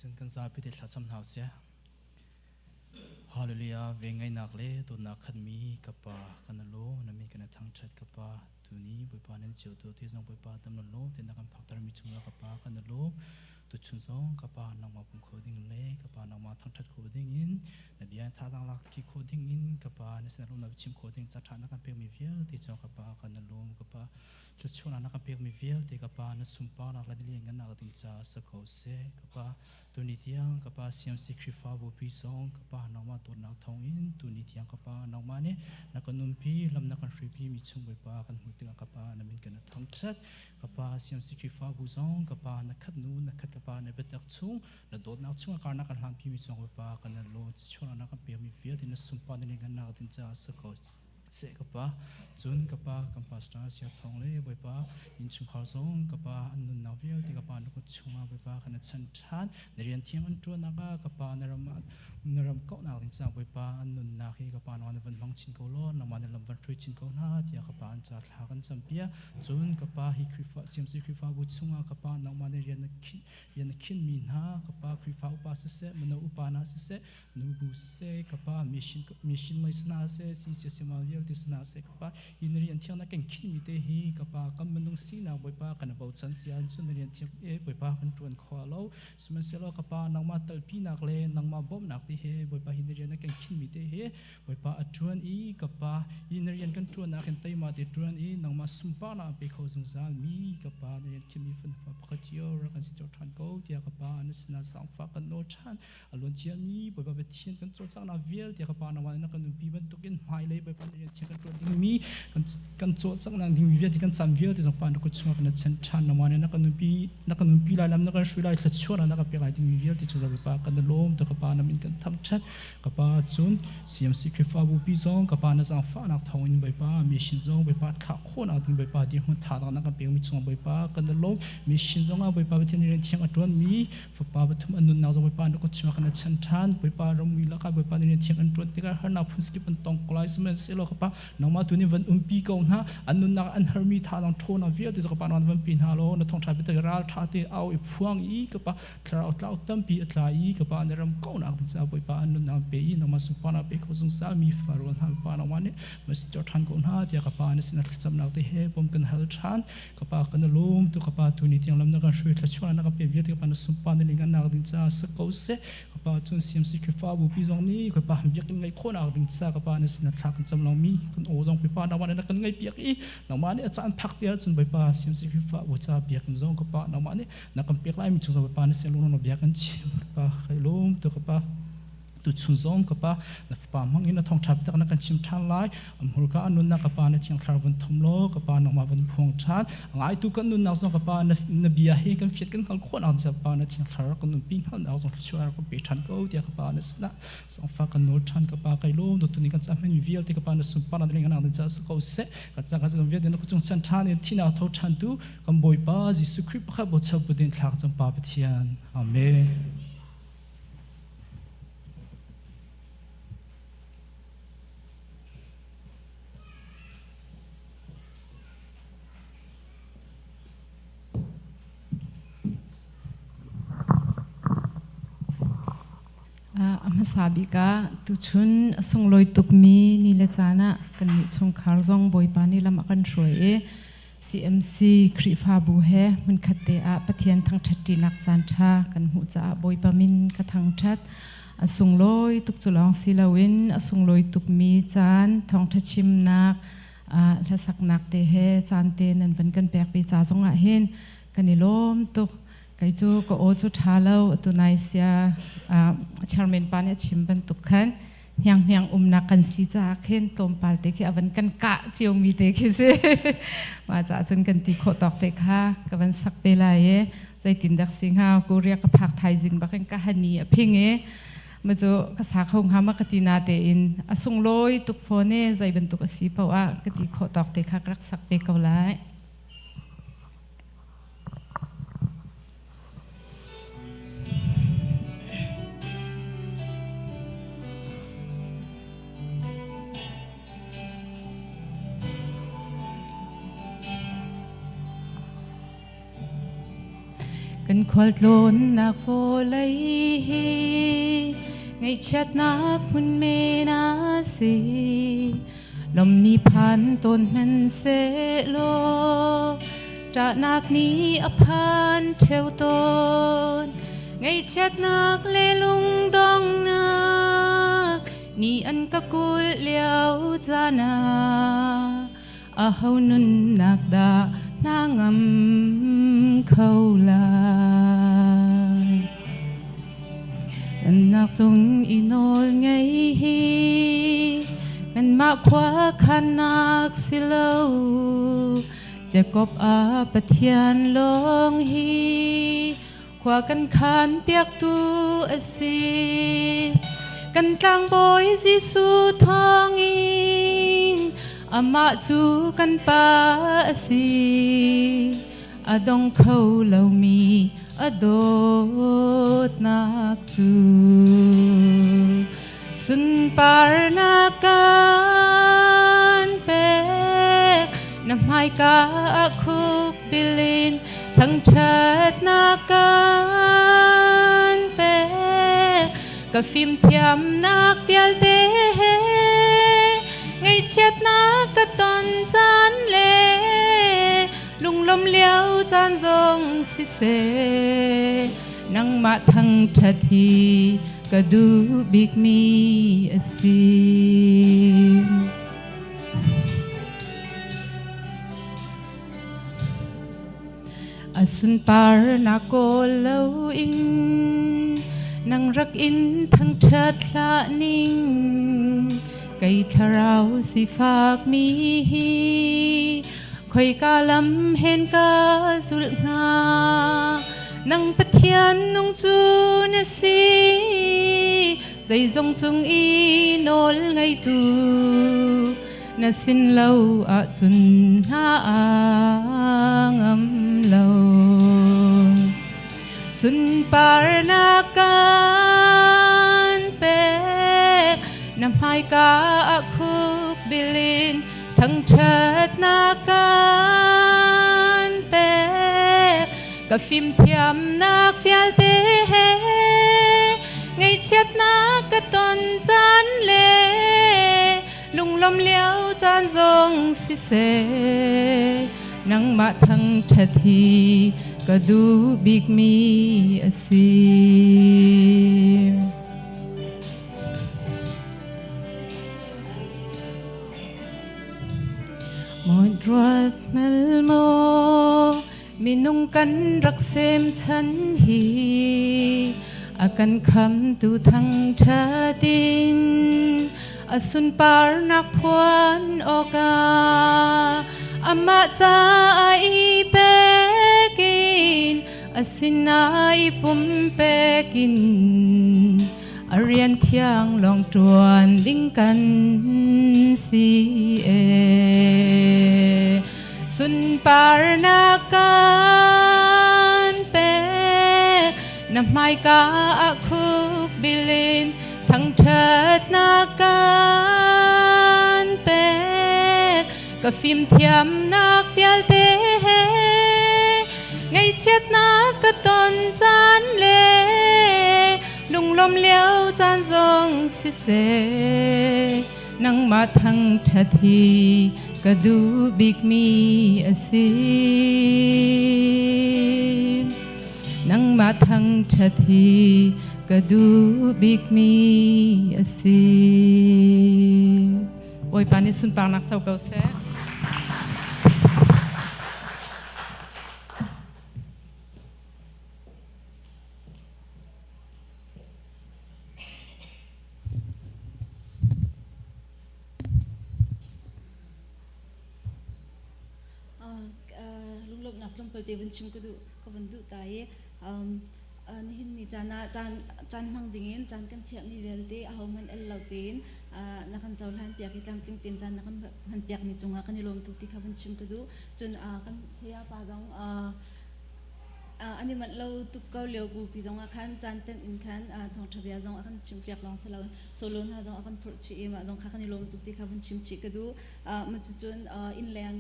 จนกันซาพิเดชสำหาวเสียฮาเลลูยาเวงไงนักเล่ตัวนักขันมีกับปากันโลนั่นมีกันทั้งชัดกับปาตัวนี้บุปผานั้นเจียวตัวที่ส่งบุปผาตำนนโลเต็นนักพักตรมีจุงกับปากันโลตุชุนซองกับปานางมาปุ่มโคดิ้งเล่กับปานางมาทั้งชัดโคดิ้งอินนับยันท่าทางลักที่โคดิ้งอินกับปาในเส้นลมนับชิมโคดิ้งจัดฐานนักเพียงมีเฟียลที่จงกับปากันโลกับปาจุดชวนนักเพียงมีเฟียลที่กับปาในสุมปานักละดิเลียงกันนักติงจ้าสกอเซกับปาตัวนี้ที่ยังกับปาเสียมสิคริฟ้าบุพิซองกับปานางมาตัวนักทองอินตัวนี้ที่ยังกับปานางมาเนี่ยนักนุ่มพีลำนักรีพีมีชุ่มบุปผากันหุ่นติงกับปานั่นเป็นกันทั้งชัดกับปาเสียมสิคริฟ้าบุซองกับปานักขัดนูนักขัดกับปาในเบตักชุ่มและโดดนักชุ่มการนักหลังพีมีชุ่มบุปผากันนั่นโลชวนนักเปียมีเฟียที่นักสุมปาในกันนักติงจ้าสกอเสกกับปาจุนกับปากัมปัสตาเสียทองเล่บุปผาอินชุมขาวซองกับปาอันนุนนาเฟียที่กับปานักชุ่มบุปผากันชันชันในเรียนเที่ยงอันตัวนักกับปานรำเกาะนักติงจ้าบุปผาอันนุนนาคีกับปานวันวันบังชินโกโลนวันลำวันทรีชินโกนาที่กับปาอันจัดหากันสัมเปียจุนกับปาฮิคริฟ้าเสียมสิคริฟ้าบุชุ่มกับปานวันเรียนขินมีนากับปาคริฟ้าอุปาสเสมโนอุปานาสเสนูบูสเสกับปามิชินไม่สนาเสสีเสียมาเวียติสนาเสกับปาอินเรียนเที่ยงนักเก่งขินมีเตหีกับปากัมมันงสีนาบุปผากันบ่าวชันเสียจุนเรียนเที่ยงบุปผากันตรวนขวาโลสมัยเสลกับปานางมาตัลปีนักเลนางมาบ่มนักที่เฮบุปผาอินเรียนนักเก่งขินมีเตหีบุปผาตรวนอีกับปาอินเรียนกันตรวนนักเก่งไตมาติตรวนอีนางมาสุมปานาไปเขาสงสารมีกับปาเรียนขินมีฟันฟ้าปกติโอรักันสิจดทันกูที่กับปานัสนาสังฟ้ากันโนชันอารมณ์เชียมีบุปผาเป็นเชียนกันจดสังนาเวียลที่กับปานางวันนักกันนุ่มปีบันตุกินหายเลยบุปผาเรียนเชียนกันตรวนดิ้งมีกันโจทย์สักนางดิ้งวิเวียที่กันจำเวียที่สังปานนักช่วยกันเซนชันนวันนักนุ่มปีลายลำนักช่วยลายสัดส่วนนักเปียลายดิ้งวิเวียที่จะบุปผากันลมที่กับปานามินกันทำชัดกับปาจุนเสียมสิคริฟ้าบุปีซองกับปานาสังฟ้านักทองอินบุปผามีชินซองบุปผาขาโคนนักดิ้งบุปผาที่หุ่นท่านักเปียมีซองบุปผากันลมมีชินซองบุปผาเป็นเรื่องเชียงอัตวนมีฟุปาเป็นทุ่มอนุนนักบุปผานักช่วยกันเซนชันบุปผารมีลักษณะบุปผาเรื่องเชียงอัตวนที่กันหานักพุ่งสกิปันตองกลายสมัยเสลกับปานักมาตัวนี้วันปีก่อนฮะอันนุนนักอันฮาร์มีท่านักโทนักเวียที่จะกับปานวันปีฮาโลนักท่องชายเป็นตะราท่าที่เอาอีพวงอีกับปาทราเอาตั้มปีทราอีกับปาในรำก้าวนักที่จะบุปผาอันนุนนักเปียนักมาสุปานักเปียเขาสงสารมีฟารุนฮาปานักวันนี้มาสิจดทันก่อนฮะที่กับปาในสินักจำนักที่เฮปมกันฮัลชันกับปากันลมตัวกับปาตัวนี้ที่ยังลำนักช่วยช่วยนักเปียเวียที่กับปาในสุปาในลิงกันนักที่จะสกาวเสกับปาจนเสียมสิคริฟ้าบุปีซองนี้กับปาเบียกันไงโคนักที่จะกับปาในสินักทักจำเรามีกันโอ้ซองบุปผานักวันนี้นักกันไงเปียกอีนักวันนี้อาจารย์พักเดียวจนบุปผาเสียมสิคริฟ้าบุษาเปียกกันซองกับปานักวันนี้นักกันเปียกไล่มีจุดบุปผาในเสียงลงนเบียกันเชียกับปาใครล้มตัวกับปาตุชุนซองกับปานักปามังอินนักท่องชับจากนักกันชิมทานไล่อัมฮุลกานุนนักกับปาในเชียงคราวันทมโลกับปานักมาวันพวงชาติไล่ตุกันนุนนักซองกับปานเบียเฮกันเฟียดกันขันขวานอันจับปาในเชียงครากันนุนปิ้งขันเอาซองช่วยกับปีชันก็เดียกับปาในสนะสองฟ้ากันโนชันกับปาใครล้มตัวนี้กันจะไม่มีเวียลที่กับปาในสุปาในเรื่องนั้นจะสกาวเสกันจะกันจะเวียลเดินก็จงชันชันที่น่าท้อชันดูกันบ่อยปาจิสุคริปข้าบทชาวบุญหลักจำปาเพียนอาเมนอาสาบิกาตุชุนส่งลอยตุกมีนี่ละจานะกันมีชงคาร์ซองบอยปานี่ละมากันช่วยCMC คริฟาบูเฮมันขัดเตะปะเทียนทั้งชัดจีนักจานชากันหูจะบอยปามินกระทังชัดส่งลอยตุกจุลองศิลาวินส่งลอยตุกมีจานทองทัดชิมนักและสักนักเตะเฮจานเตนันเป็นกันแปลกไปจ่าสงะเฮนกันนิลมตุกไก่จูก็โอจูทาเลวตัวนายเสียชาร์เมนปานชิมเป็นตุกขันยังนักกันสีจ่าเข็นตมปาลเตะอวันกันกะเจียวมีเตะเสมาจากจนกันตีโคตอกเตะค่ะกับวันสักเวลาใจตินดักสิงหากูเรียกกับผักไทยจึงบักกันกะฮันนี่เพ่งมาจูกษาคงหามากตินาเตอินส่งลอยตุกโฟเน่ใจเป็นตุกสีเพราะว่ากติโคตอกเตะค่ะรักสักเวกเอาไล่ก กันควาลโลนนักโฟเลยไงเช็ดนักมันเมนาสีลมนี้ผ่านต้นมันเสโลจะนักนี้อภันเทวต้นไงเช็ดนักเลลุงดองนักนี่อันกะกุลเลี้ยวจานาอาเฮานุนนักดานางเขาลายนักจงอินอลไงมันมากขวาขันนักสิเลวจะกบอาปะเทียนลงฮีขวากันขันเปียกตูอสีกันกลางบอยสิสูทองอิงอามาจูกันปาสีอาดงเขาเหล่ามีอดดนักจูสุนปารนาการเปกน้ำไม้กาคุกบิลินทั้งเชิดนาการเปกกะฟิมเทียมนักเฟียลเตไงเช็ดนักกะตอนจานเลลุงลมเลี้ยวจานทรงสิเสนังมาทั้งทัดทีกะดูบิกมีอสีอสุนปารนาโกเลวอินนังรักอินทั้งเชิดละนิ่งไก่ทะเราสิฝากมีคอยกาลำเห็นกาสุลงานังปะเทียนนุงจูนสีใจจงจงอีโนลไงตูนสินเล่าอาจุนหางามเล่าสุนปารนาการเปกน้ำหายกาคุกบิลินทั้งเชิดนาการเปกกะฟิมเทียมนักเฟียลเตไงเช็ดนักกะตอนจานเลลุงลมเลี้ยวจานทรงสิเสนังมาทั้งทัดทีกะดูบิกมีอสีหมดรัดเมลโมมีนุ่งกันรักเซมฉันฮีอากันคำตูทั้งชาดินอสุนปารนักพวนโอกาอามาจาอีเปกินอสินาอีปุ่มเปกินอเรียนเที่ยงลองตรวนดิ้งกันสีเอสุนปารนาการเปกน้ำไม้กาคุกบิลินทั้งเชิดนาการเปกกะฟิมเทียมนักเฟียลเตไงเช็ดนักกะตอนจานเลลุงลมเลี้ยวจานทรงสิเสนังมาทั้งทัดทีกะดูบิกมีอสีนังมาทั้งทัดทีกะดูบิกมีอสีโอยปานิสุนปางนักเจ้าเก่าแซ่ลุงลบนักลงเปิดเตวันชิมก็ดูก็วันดูตายนี่หินนี่จานมังดิ่งจานกันเชียงนี่เวลเตเอามันเอลเราเตนนักขันเจ้าหันเปียกที่ตามจึงเตียนจานนักขันเปียกมีจงกันนี่ลมตุกที่เขาวันชิมก็ดูจนกันเสียปากอง อันนี้มันเราตุกเกาเลียวกูพี่จงอาคันจันเต้นอินคันทองทบียจงอาคันชิมเปียกลองสลาวโซลุนฮะจงอาคันพรุชีมาจงข้าคันลมตุกที่ข้าพันชิมชีกระดูมันจะจนอินแรง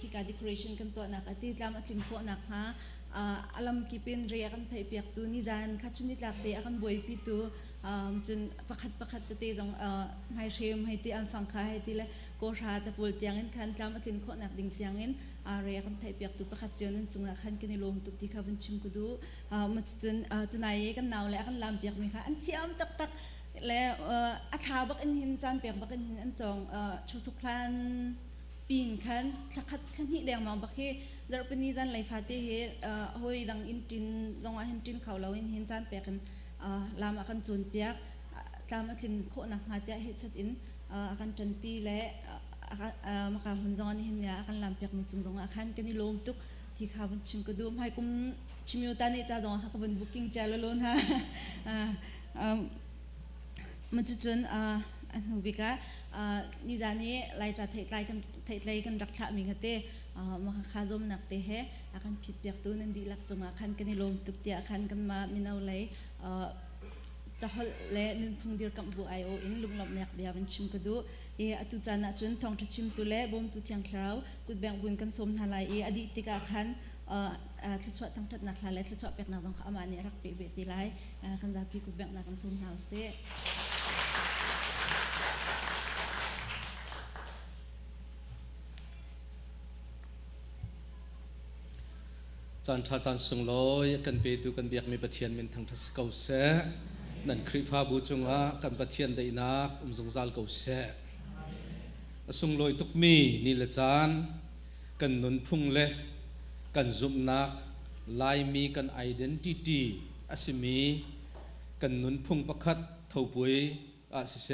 ขี้การ decoration กันตัวนักที่จำอัดลินโคนักฮะอารมณ์กิเป็นเรียกันไทยเปียกตัวนิจานคัดชุนิดหลักเตะกันบวยปีตัวจนประคัดเตะจงให้เชมให้ตีอันฟังคาให้ตีเลยโกชาตะปูลเตียงเงินคันจำอัดลินโคนักดิ่งเตียงเงินเรียกันไทยเปียกตัวประคัดเจอนั้นจงอาคันกันลมตุกที่ข้าพันชิมกระดูมันจะจนนายกันหนาวและกันลำเปียกไหมคะอันเชี่ยมตักแล้วอาชาบักอันหินจานเปียกบักอันหินอันจงชุสุคลานปีนคันสักคัดขันหิแดงมาบักเฮดารเป็นนิจานไหลฟาเตเฮหอยดังอินจินจงอาหินจินเขาเราหินจานเปียกกันลามอากันจนเปียกลามอาคินโคนักมาเตะเฮชัดอินอากันจันปีและมาการหุ่นจงอันหินเนี่ยอากันลำเปียกมีจุงจงอาคันกันนี่ลมตุกที่ข้าวันชิมกระดูมให้กุมชิมยูตานี่จ้าจงอาคันบุ๊กิ้งเจลล้นฮะมันจะจนอันหูบิกะนิจานี้ไล่จัดไล่กันรักษามีกันเตมาข้าจมนักเตะเฮอาการผิดเปียกตัวนั้นดีหลักจงอาคันกันในลมตุกเตียอาคันกันมามินาไลจะหล่นึงพุ่งเดียวกับบัวไอโออินลุงหลบเนียกเบียวันชิมกระดูอตุจานะจนทองจะชิมตัวเล่บ่มตุเทียงคราวกุดแบ่งบุญกันสมทลายอดีตติกาคันทิศวัดทั้งทัดนักลายและทิศวัดเปียกนักต้องข้ามาเนี่ยรักเปียเบติไลคันดาพีกุดแบ่งนักกันสมทาวเซจานทาจานสงลอยกันเปตูกันเบียกมีปะเทียนเป็นทางทัศเกาเสนั่นคริฟาบูจงะกันปะเทียนได้นักจงซาลเกาเสสงลอยทุกมีนิลจานกันนุนพุ่งเล่กันจุมนักลายมีกันไอเดนติตี้อาศิมีกันนุนพุ่งประคัดเท่าปุยอาศิเส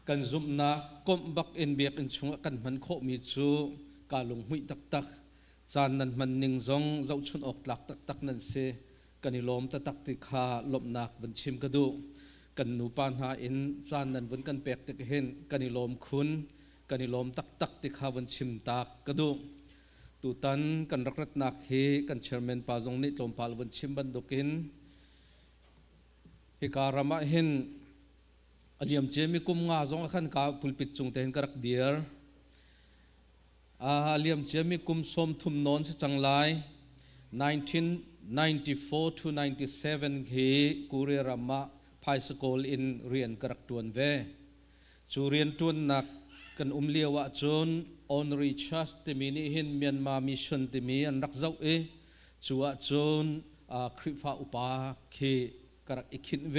กันจุมนักก้มบักเอ็นเบียกอินชงกันมันโคมีจูกาลงหุยตักจานนั้นมันนิ่งจงเจ้าชุนออกหลักตักนั่นเสกันนิลมตักติขาลบนักบัญชิมกระดูกันนูปานหาอินจานนั้นวันกันเปียกติกเห็นกันนิลมคุณกันนิลมตักติขาบัญชิมตักกระดูตูตันกันรักนักเฮกันเชอร์แมนปาจงนิลมพาลบัญชิมบันดุกินฮิการามะเห็นอเลียมเจมิกุมงาจงขันกาพุลปิดจงเตนกระกเดียร์เลียมเจมิกุมสมทุมนนสิจังไล1994 to 97เฮกูเรรามะไพสโกลอินเรียนกระกตวนเวจูเรียนตวนนักกันเลียวะจนออนริชัสติมินิหินเมียนมามิชนติมีอันรักเจ้าจูวะจนคริฟาอุปาเคกระกอิคินเว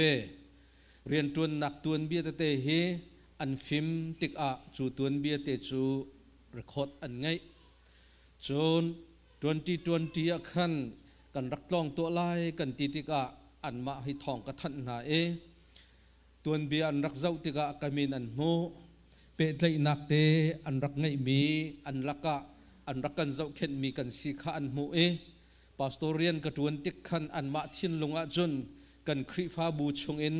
เรียนตวนนักตวนเบียเตเฮอันฟิมติกจูตวนเบียเตจูrecord อันไงจน2020ขันกันรักลองตัวลายกันติติกะอันมาให้ทองกระทันนาตัวเบียอันรักเจ้าติกะกามินอันโมเปิดเลยนักเตอันรักไงมีอันรักอันรักกันเจ้าเข็นมีกันสีขาอันโมปาสโตเรียนกระตวนติกขันอันมาทิ้นลงอาจนกันคริฟาบูชงอิน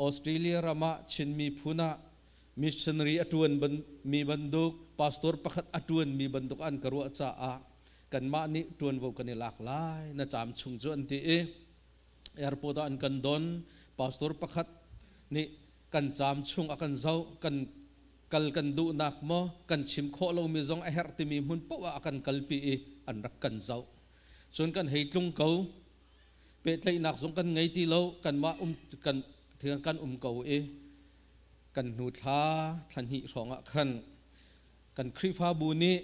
ออสเตรเลียรามาชินมีพูนามิชชันนารีอตวนมีบันดุกปาสตอร์ประคัดอตวนมีบันดุกอันกรัวจ้ากันมานี่ตวนวกันนี่หลากหลายน่าจำชุงจวนที่แอร์พอร์ตอันกันดอนปาสตอร์ประคัดนี่กันจำชุงอากันเจ้ากันกัลกันดูนักโมกันชิมโคเรามีจงแอร์ที่มีหุ่นปะว่าอากันกัลปีอันรักกันเจ้าส่วนกันเหตุลงเขาเป็ดเลยนักจงกันไงที่เรากันมากันถึงกันเขากันนูทาทันหิสองขันกันคริฟาบูนี้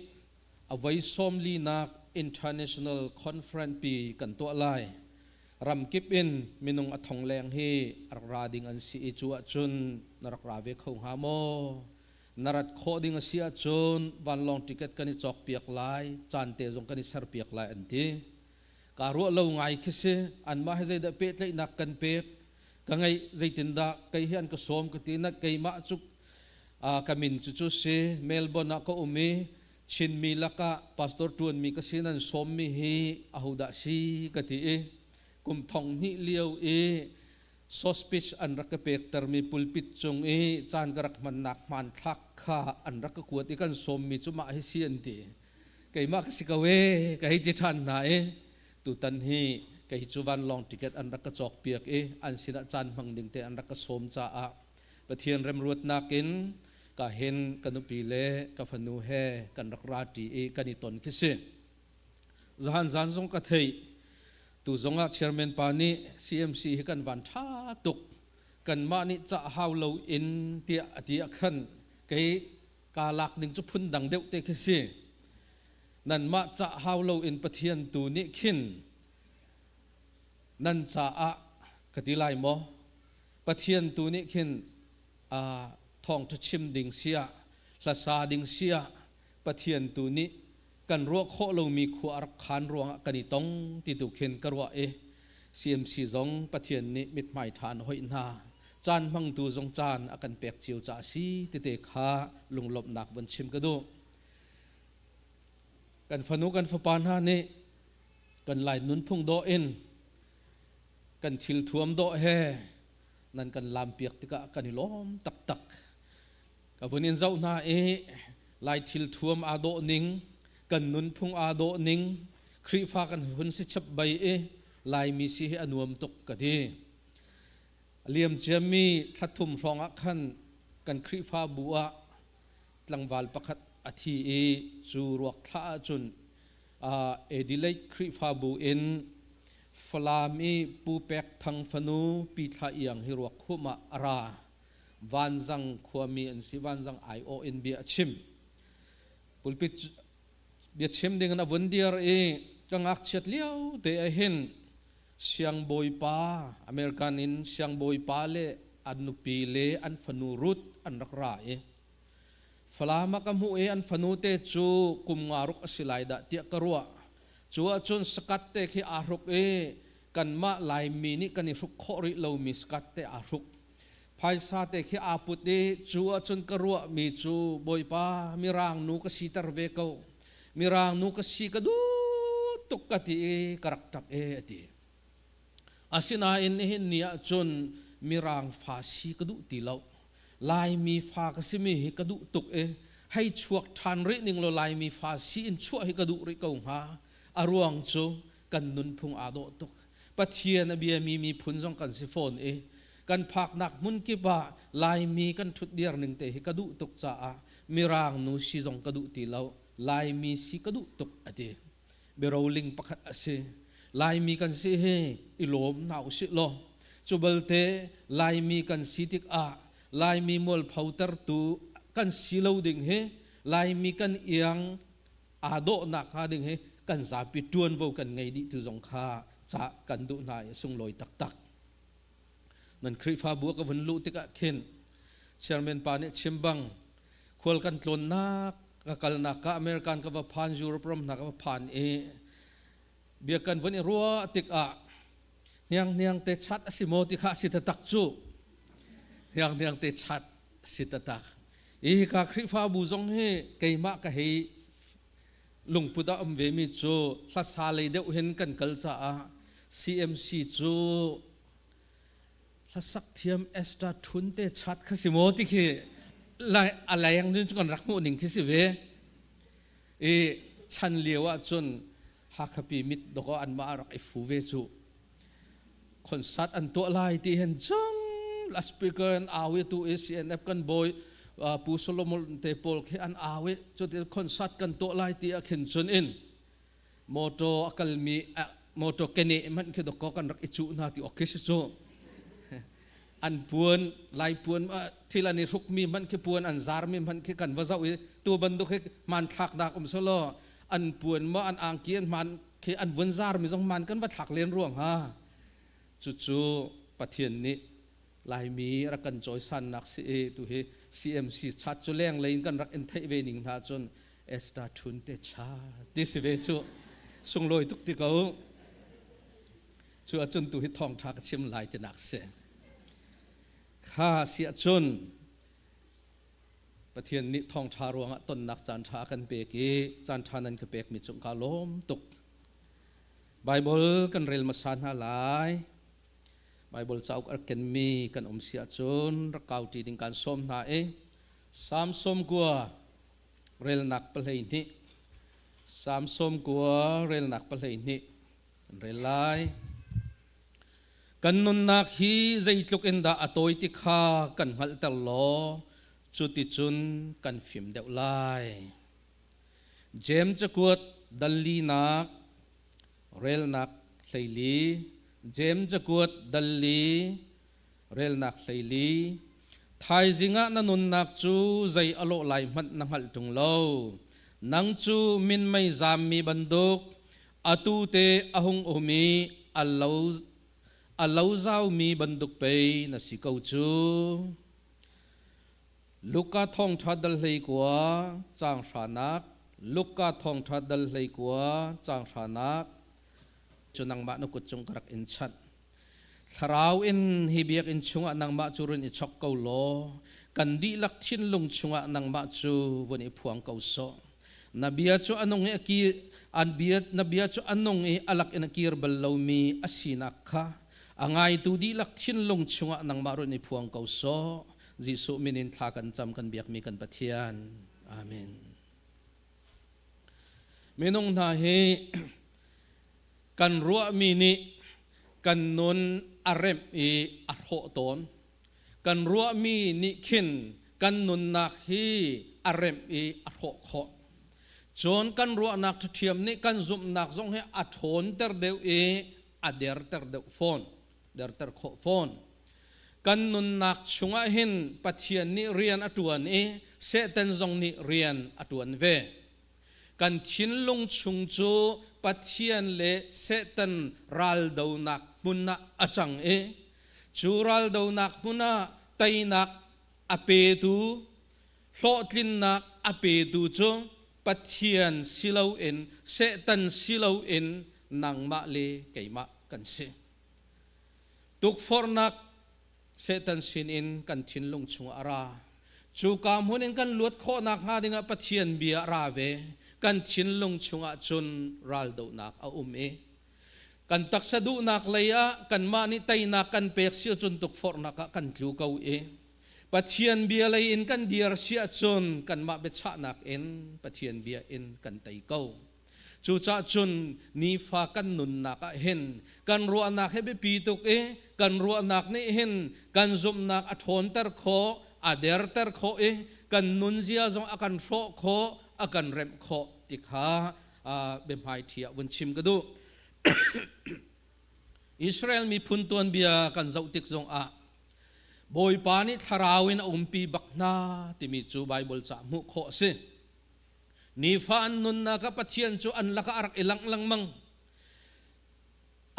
เอาไว้ซ้อมลีนัก international conference ปีกันตัวลายรำกิบอินมินงอัทองแรงเฮราดิงอันซีจัวจุนนรักราเวเขาหาโมนรัดโคดิงอันซีจุนวันลองติเกตกันจอกเปียกลายจานเตจงกันสารเปียกลายอันที่การัวเราไงคิดอันมาให้ใจเดเป็ดเลยนักกันเป็ดกังไงใจตินดาไกเฮียนก็สมกตินักไกมาจุกกามินจุเซเมลบอนนักก็มีชินมีลักะพาสตอร์ตวนมีกสินันสมมีฮีอาหุดาซีกติกุมทองนิเลียวซอสปิชอันรักเปกตร์มีปุลปิดจงจานกระกมันนักมันทักข้าอันรักกวดกันสมมีจุมาให้เสียนตีไกมากสิกเวไกที่ท่านนาตุตันฮี cái chú van long ticket an rak ka chok piak an sina chan mang ding te an rak ka som cha a pathian rem ruat nakin ka hen kanupi le ka fanu he kan rak ra ti kaniton kise zahan zan zong ka thei tu zonga chairman pani CMC hi kan van tha tuk kan ma ni cha hau lo in tia khan cái ka lak ning chu phun dang deuh te kise nan ma cha hau lo in pathian tu ni khin nan cha a katilai mo pathian tu ni khin thong tha chim ding sia la sa ding sia pathian tu ni kan ro kho lo mi khu ar khan ruang kani tong ti tu khin karwa CMC zong pathian ni mit mai than hoi na chan mang tu zong chan akan pek chiu cha si ti te kha lunglop nak ban chim ka do kan fanu kan fapan ha ni kan lai nun phung do in kan thil thuam do he nan kan lam piak tika kan lom tak tak ka vunin zau na lai thil thuam a do ning kan nun phung a do ning khri fa kan hun si chap bai lai mi si anuam tok ka di liam chami thathum ronga khan kan khri fa buwa tlangwal pakhat athi chu ruak tha chun edilai khri fa bu in falami pu pek thang fanu pi tha yang hi ruak khuma ara wanjang khwami an si wanjang io in bi achim pulpit bi chem ding na vondiar changak chet liao te a hin siang boy pa American in siang boy pa le anupi le an fanu rut an rakra falama kamu an fanu te chu kum ngaruk asilai da tia karwa chua chun sakat te khi aruk kan ma lai mi ni kan ruk khori lo mi sakat te aruk phaisa te khi aput chua chun karwa mi chu boy pa mirang nu ka sitar ve ko mirang nu ka si ka du tukati karak tap ati asina in hin nia chun mirang fa si ka du ti lo lai mi fa ka si mi ka du tuk hay chuak than ri ning lo lai mi fa si in chua hi ka du ri ko ha aruang chu kan nun phung a do tuk pathian abia mi phun jong kan si phone kan phak nak mun ki ba lai mi kan thut diar ning te hi ka du tuk cha a mirang nu si jong ka du ti lo lai mi si ka du tuk ati be rolling pakhat ase lai mi kan si ilom nau si lo chubalte lai mi kan si tik lai mi mol phautar tu kan silo ding lai mi kan iang ado na kha ding kan za pi tuan vo kan ngai di tu jong kha cha kan du na sung loi tak tak nan khri fa bu ka van lu tika khen chairman pa ne chimbang khol kan tlon na ka kal na ka American ka va phan Europe rom na ka va phan bia kan van ruwa tik niang te chat asimo ti kha si ta tak chu niang te chat si ta tak ka khri fa bu jong keima ka lung puda ve mi chu hla sa le deuh hen kan kal cha CMC chu hla sak thiam extra thun te chat khasimo ti khi lai alayang jun kan rakmu ning khi si ve chan lewa chun ha khapi mit doko an ma ra fu ve chu concert an to lai ti hen jang la speaker an awe tu CNF kan boy pu solomon te pol khe an awe chu te concert kan to lai ti a khen chun in moto akalmi moto kene man khe doko kan rak ichu na ti okis chu an puan lai puan thilani rukmi man khe puan an zar mi man khe kan wazau tu bandu khe man thak dak solo an puan ma an angkian man khe an wan zar mi jong man kan wa thak len ruang ha chu pathian ni lai mi ra kan choi san nak si tu he CMC chat chu leng lein kan rak en thei ve ning na chon esta thun te cha this ve chu sung loi tuk ti ko chu achun tu hi thong thak chim lai te nak se kha sia chun pathian ni thong tha ruanga ton nak chan tha kan pe ki chan tha nan ka pek mi chung ka lom tuk Bible kan rel masan ha lai Bible chauk ar ken mi kan sia chun rakau ti ding kan som na sam som kwa rel nak palei ni sam som kwa rel nak palei ni rel lai กันนุนนักฮีใจลุกอินดาอตอยติขากันหัลตลอจุติจุนกันฟิมเดวไลเจมจะกวดดัลลีนักเรลนักไซลีเจมจะกวดดัลลีเรลนักไซลีไทยจิงะนันุนนักจูใจอโลไลมันนังหัลตุงโลนังจูมินไม่จามมีบันดุกอตูเตอหงโอมีอัลลาวเจ้ามีบันดุกไปนัสิกาจูลูกกาทองทัดดัลเลยกว่าจางชานักลูกกาทองทัดดัลเลยกว่าจางชานักจุนังมานุกุจงกรักอินชัดสราวอินฮิเบียกอินชงะนังมาจูรุนอิช็อกเกาโลกันดีลักชินลงชงะนังมาจูวันอิพวงเกาโซนบียจูอันงเอกีอันบียนบียจูอันงเออลักอินกีร์บัลลาวมีอสินักค่ะอังไงตูดีลักชินลงชงะนังมารุนอิพวงเกาโซจิสุมินินทากันจำกันเบียกมีกันปะเทียนอาเมนเมนงนาเฮกันรัวมีนิกันนุนอารมอีอัโหตนกันรัวมีนิขินกันนุนนักฮีอารมอีอัโหขอจนกันรัวนักเทียมนี่กันซุมนักซงให้อัทนเตอร์เดวเออเดอร์เตอร์เดวฟอนเดอร์เตอร์ขอฟอนกันนุนนักชงหินปะเทียนนี่เรียนอตวนเอเสตันซงนี่เรียนอตวนเวกันชินลงชุงจูปะเทียนเลเสตันรัลดาวนักมุนนะอาจังเอจูรัลดาวนักมุนนะไตนักอเปตูโลดลินนักอเปตูจูปะเทียนสิลาวเอ็นเสตันสิลาวเอ็นนังมาเลไกมากันเสตุกฟอร์นักเสตันสินอินกันชินลงชงอาราจูกามหุนอินกันลวดโคนักหาดิงะปะเทียนเบียราเวกันชินลงชงอาจุนรัลดนักอาเอกันตักสะดุนักเลยะกันมานิไตนักกันเปกเสียจุนตุกฟอร์นักกันคลูเกาปะเทียนเบียเลยอินกันเดียร์เสียจุนกันมาเบชะนักเอ็นปะเทียนเบียอินกันไตเกาจูจ่าจุนนีฟ้ากันนุนนักเห็นกันรัวนักให้เบปีตุกกันรัวนักนี่เห็นกันซุมนักอัทนเตอร์โคอเดอร์เตอร์โคกันนุนเสียจงอากันโฟโคอากันเรมโคติขาเบมไฮเทียวันชิมกระดู อิสราเอลมีพุนตัวนเบียกันเจ้าติกจงบอยปานิทาราวินปีบักนาที่มีจูไบเบิลจะมุขเสนีฟันนุนนักปะเทียนจูอันลักอารักอิลังลังมัง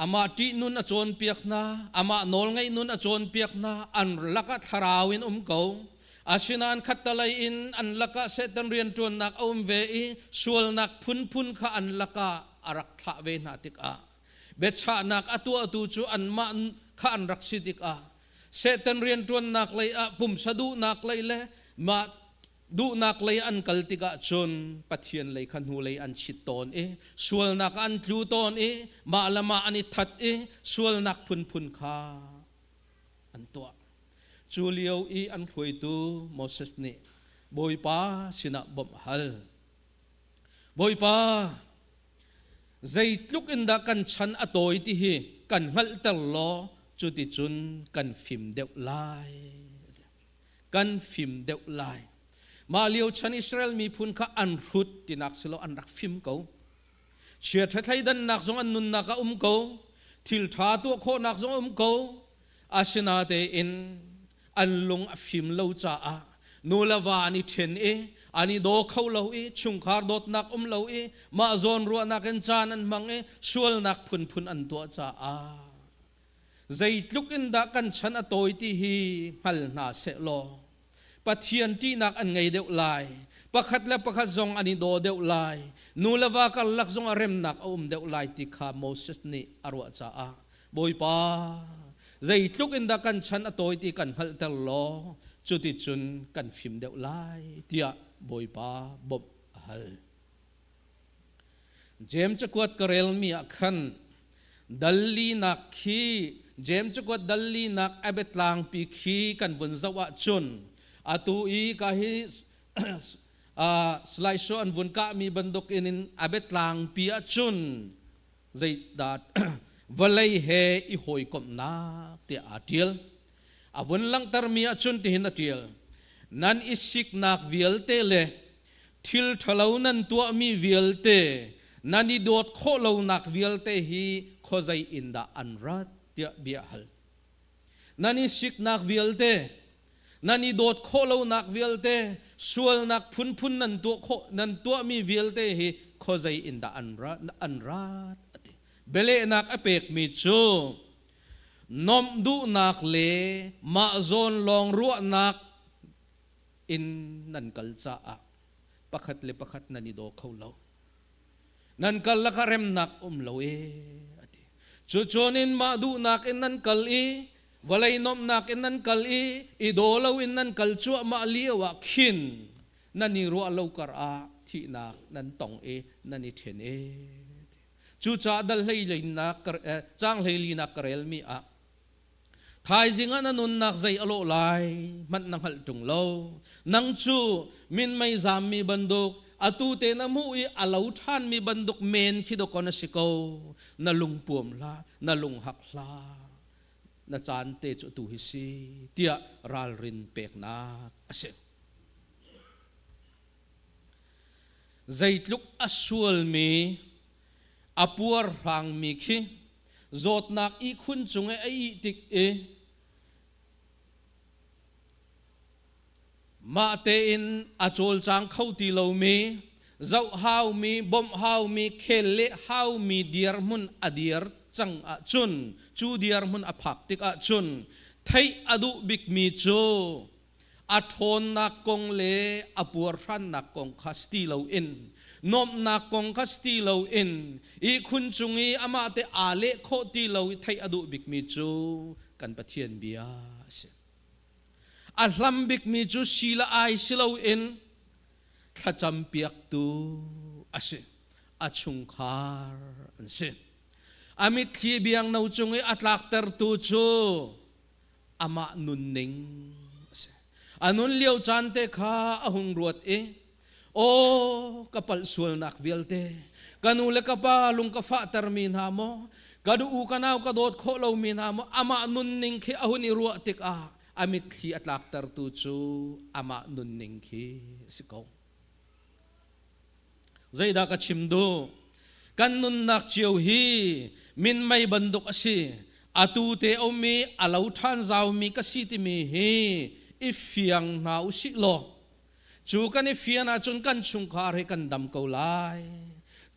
อามาตีนุนอจวนเปียกนาอามาโนลไงนุนอจวนเปียกนาอันลักทาราวินเกาอาชินานขัดตะไลอินอันลักเสตันเรียนจวนนักเวอีสวลนักพุนข้าอันลักอารักทะเวนาติกเบชานักอตัวจูอันมาข้าอันรักสิติกเสตันเรียนจวนนักเลยปุ่มสะดุนักเลยเลยมาดูนักเลยอันกัลติกะจนปะเทียนเลยขันหูเลยอันชิดตอนสวลนักอันคลูตอนมาละมาอันทัดสวลนักพุนข้าอันตัวจูเลียวอันคุยตูโมเสสนี่บอยป้าสินะบ่มฮัลบอยป้าใจลุกอินดากันฉันอตอยที่ฮีกันฮัลตลอจุติจุนกันฟิมเดวไลกันฟิมเดวไลมาเลียวฉันอิสราเอลมีพุนข้าอันรุดที่นักสโลอันรักฟิมเขาเชื่อทัยดันนักจงอันนุนนักเขาทิลทาตัวโคนักจงเขาอาชนาเตอินอันลงฟิมเลวจ้านูลาวานิเทนอันนี้โดเขาเลวชุงคาร์ดดนักเลวมาโซนรัวนักเอ็นจานันมังชวลนักพุนอันตัวจ้าใจลุกอินดากันฉันอตอยที่ฮีฮัลนาเสโลปะเทียนที่นักอันไงเดียวไลประคัดและประคัดจงอันนี้โดเดียวไลนูลาวากัลลักจงอารมนักเดียวไลติคาโมเสสนี่อรัวจ้าบอยป้าใจลุกอินดากันฉันอตอยที่กันฮัลตลอจุดที่จุนกันฟิมเดียวไลเดียบอยป้าบบฮัลเจมจะกวดกระเรลมีอักขันดัลลีนักขีเจมจะกวดดัลลีนักอเบตลางปีขีกันวนสวะจุนอตูอีกาฮิสไลโซอันวนกะมีบันดกอินินอเบตลางปีจุนใจดัด valai he I hoi kom na te atil avun lang tarmi achun te hin atil nan isik nak vielte le thil thalo nan tua mi vielte nani dot kho lo nak vielte hi khozai inda anrat tia bia hal nani sik nak vielte nani dot kho lo nak vielte sual nak phun phun nan tua mi vielte hi khozai inda anrat bele nak apek mi chu nom du nak le ma zon long ruwa nak in nan kalcha a pakhat le pakhat nani do kholo nan kal la karem nak lo e ati chu chonin ma du nak in nan kal e walai nom nak in nan kal e idolo in nan kal chu ma liwa khin nani ro lo kar a thi nak nan tong e nani then e chu cha dal hei le nak chang hei li nak karel mi a thai zinga na nun nak zai alo lai man nang hal tung lo nang chu min mai zam mi banduk atu te na mu I alo than mi banduk men khido kona siko na lung puam la na lung hak la na chan te chu tu hi si tia ral rin pek na ase zaitluk asual mi apuar rang mi khi zot nak I khun chung e I tik e ma te in achol chang khau ti lo mi zau hau mi bom hau mi khelle hau mi diar mun adir chang a chun chu diar mun aphak tik a chun thai adu bik mi chu athon nak kong le apur ran nak kong khasti lo in nom nak kong khasti lo in I khun chungi ama te ale kho ti lo thai adu bik mi chu kan pathian bia alambik mi chu sila ai silo in khacham piak tu ase achung khar anse amit khi biang nau chungi atlak ter tu chu ama nun ning ase anun liau chante kha ahung ruat e o kapal sul nak vielte kanule kapa lung ka fa termin ha mo kadu u kanaw kadot kho lo min ha mo ama nun ning khi ahuni ruat tik a amit khi atlak tar tu chu ama nun ning khi siko zaida ka chimdu kan nun nak chiu hi min mai banduk asi atu te omi alau than zaw mi ka si ti mi hi ifiang na usi lo chu kan ifiana chun kan chung khar he kan dam ko lai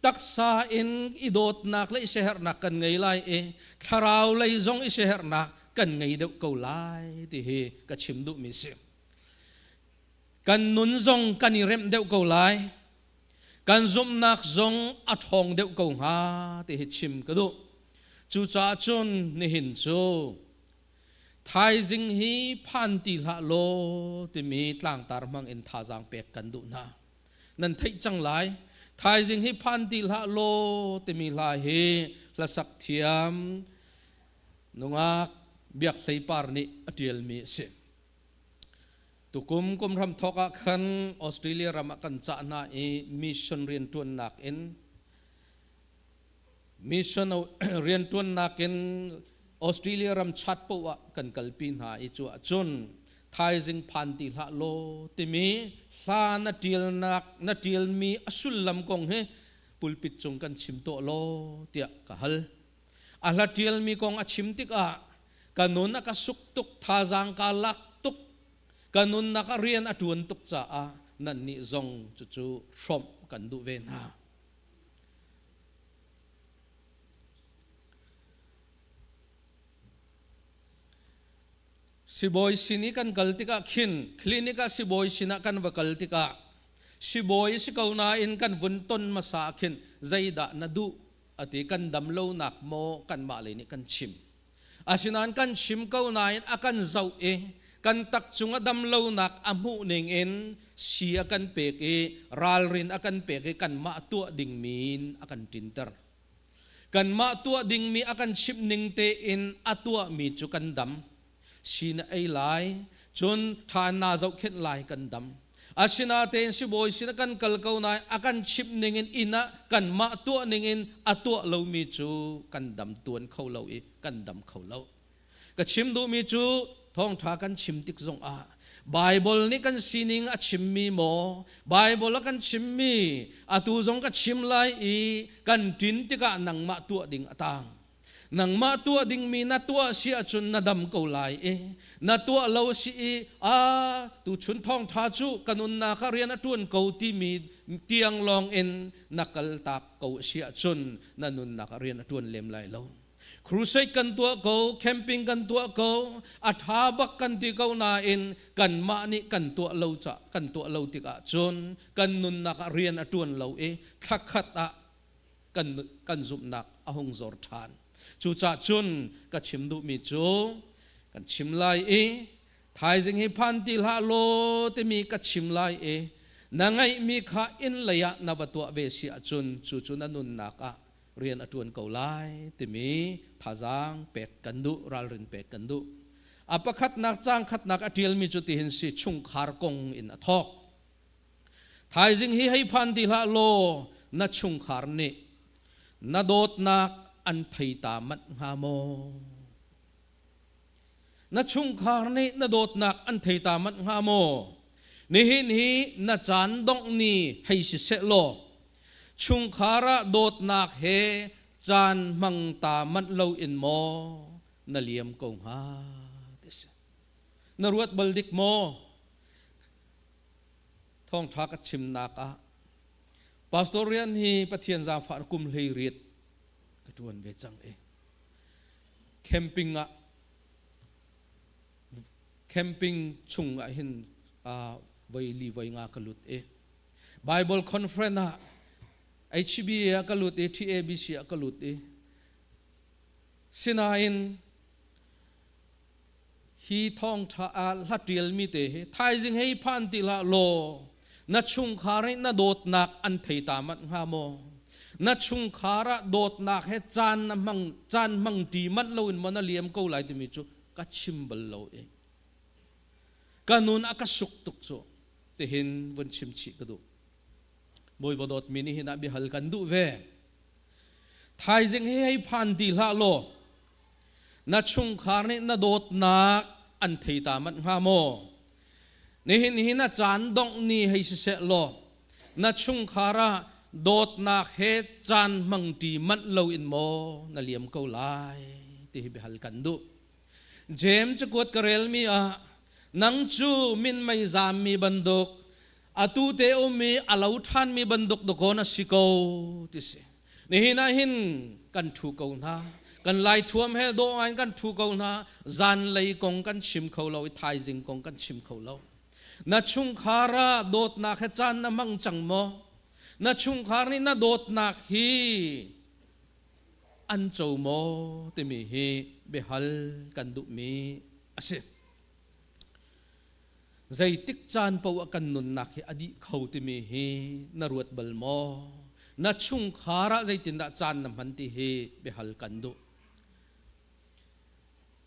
taksa in idot nak le sheher nak kan ngai lai e tharau lai zong i sheher nak kan ngai deuh ko lai ti hi ka chim du mi se kan nun zong kan I rem deuh ko lai kan zum nak zong athong deuh ko ha ti hi chim ka du chu cha chun ni hin chu thai jing hi phan ti la lo ti mi tlang tar mang in tha jang pek kan du na nan thai chang lai thai jing hi phan ti la lo ti mi la hi la sak thiam nungak biak thei par ni atial mi se tukum kum ram thoka khan Australia ram kan cha na e mission rian tuan nak in mission rian tuan nak in Australia ram chat po wa kan kalpin ha I chu chun thai jing phan ti la lo ti mi hla na til mi asul lam kong he pulpit chung kan chim to lo tia ka hal ala til mi kong a chim tik a kanun na kasuktuk thazang ka laktuk kanun na ka rian atun tuk cha a nan ni zong chu shom kan du ven ha si boy sini kan galtika khin klinika si boy sina kan vakaltika si boy si kauna in kan vunton masa khin zaida na du ati kan damlo nak mo kan ma le ni kan chim asinan kan chim kau nain akan zau e kan tak chunga damlo nak amu ning en sia kan pek e ralrin akan pek e kan ma tu ding min akan tinter kan ma tu ding mi akan chip ning te in atua mi chu kan dam sina ai lai chun than na zau khet lai kan dam อาชินาเตนสิบอยสินะกันกัลเกานายอากันชิบหนึ่งอินะกันมาตัวหนึ่งอัตัวเรามีจูกันดำตัวเขาเราอีกันดำเขาเราก็ชิมดูมีจูท้องทากันชิมติกซงไบเบิลนี่กันซีนิงอัชิมมีโมไบเบิลกันชิมมีอัตุซงกันชิมไลอีกันดินติกะนังมาตัวดิ่งอตางนังมาตัวดิ่งมีนัตัวเสียจนนัดำเกาไลนัตัวเราสีตุชุนท้องทาจูกันุนนาคาเรียนตุนเกาที่มีเตียงลองเอ็นนักลตักเกาเสียจนนันุนนาคาเรียนตุนเล็มไลเราครูเซกันตัวเกาแคมปิ้งกันตัวเกาอัฐาบักกันที่เกานาเอ็นกันมานี่กันตัวเราจะกันตัวเราติกะจนกันนุนนักเรียนอตวนเราทักขัดกันซุบนักอหงจอร์ทานจูจ่าจนกันชิมดูมีจูกันชิมไลทายจึงให้พันติลาโลที่มีกันชิมไลนังไงมีข้าอินเลยะนับตัวเวสีจนจูนันุนนักเรียนอตวนเกาไลที่มีทาจังเป็ดกันดุรัลรินเป็ดกันดุอปขัดนักจังขัดนักอดีลมีจุดที่เห็นสิชุงคาร์กงอินอทอกทายจึงให้พันติละโลนัดชุงคาร์นี่นัดโดดนักอันไทยตามัดหาโมนัดชุงคาร์นี่นัดโดดนักอันไทยตามัดหาโมนี่นัดจานดงนี่ให้สิเสโลชุงคาระโดดนักเฮจานมังตามันเลวอินโมนาเลียมกงฮานรวดบลดิกโมท้องทักชิมนักปาสตอเรียนฮีปะเทียนจามฝานกุมเลยรีดกระดวนเวจังแคมปิ้งชุงหินไวลีไวงากลุดไบเบิลคอนเฟรนซ์HB กลุดTABC กลุดสินาอินฮีทองท่าลัดเรียลมิเตทายจึงให้พันติละโลนัดชุงคาระนัดโดดนักอันเทตามัดหาโมนัดชุงคาระโดดนักให้จานมังตีมัดโลอินมันเลียมเกาไหลติมิจูกัดชิมบลโลกันนุนอากาสุกตุกโซเตหินวันชิมชิกดูบอยบดอดมินิหินาบิฮัลกันดูเวทายจึงให้พันติละโลนัดชุงคาร์นี่นัดโดดนักอันเทตามันหาโมนี่หินาจานดงนี่ให้เสะโลนัดชุงคาระโดดนักเฮจานมังตีมันโลอินโมนาเลียมเกาไลที่บิฮัลกันดูเจมจะกดกระเรลมีนังจูมินไม่จามมีบันดุกอตูเตอมีอาลาวทันมีบันดุกดกอนัสิโกติสินี่นะหินกันถูกเอานะกันไล่ทวมให้โดอันกันถูกเอานะจันไล่กงกันชิมเขาเราไทยจิงกงกันชิมเขาเรานัดชุงคาระโดดนักให้จันน้ำมังจังโมนัดชุงคาร์นี่นัดโดดนักฮีอันโจโมติมีฮีเบฮัลกันดุมีอาศัยใจติกจานปวกันนุนนักให้อดีเขาติมีฮีนรวดบลโมนัดชุงคาระใจตินดาจานน้ำมันติฮีเบฮัลกันดุ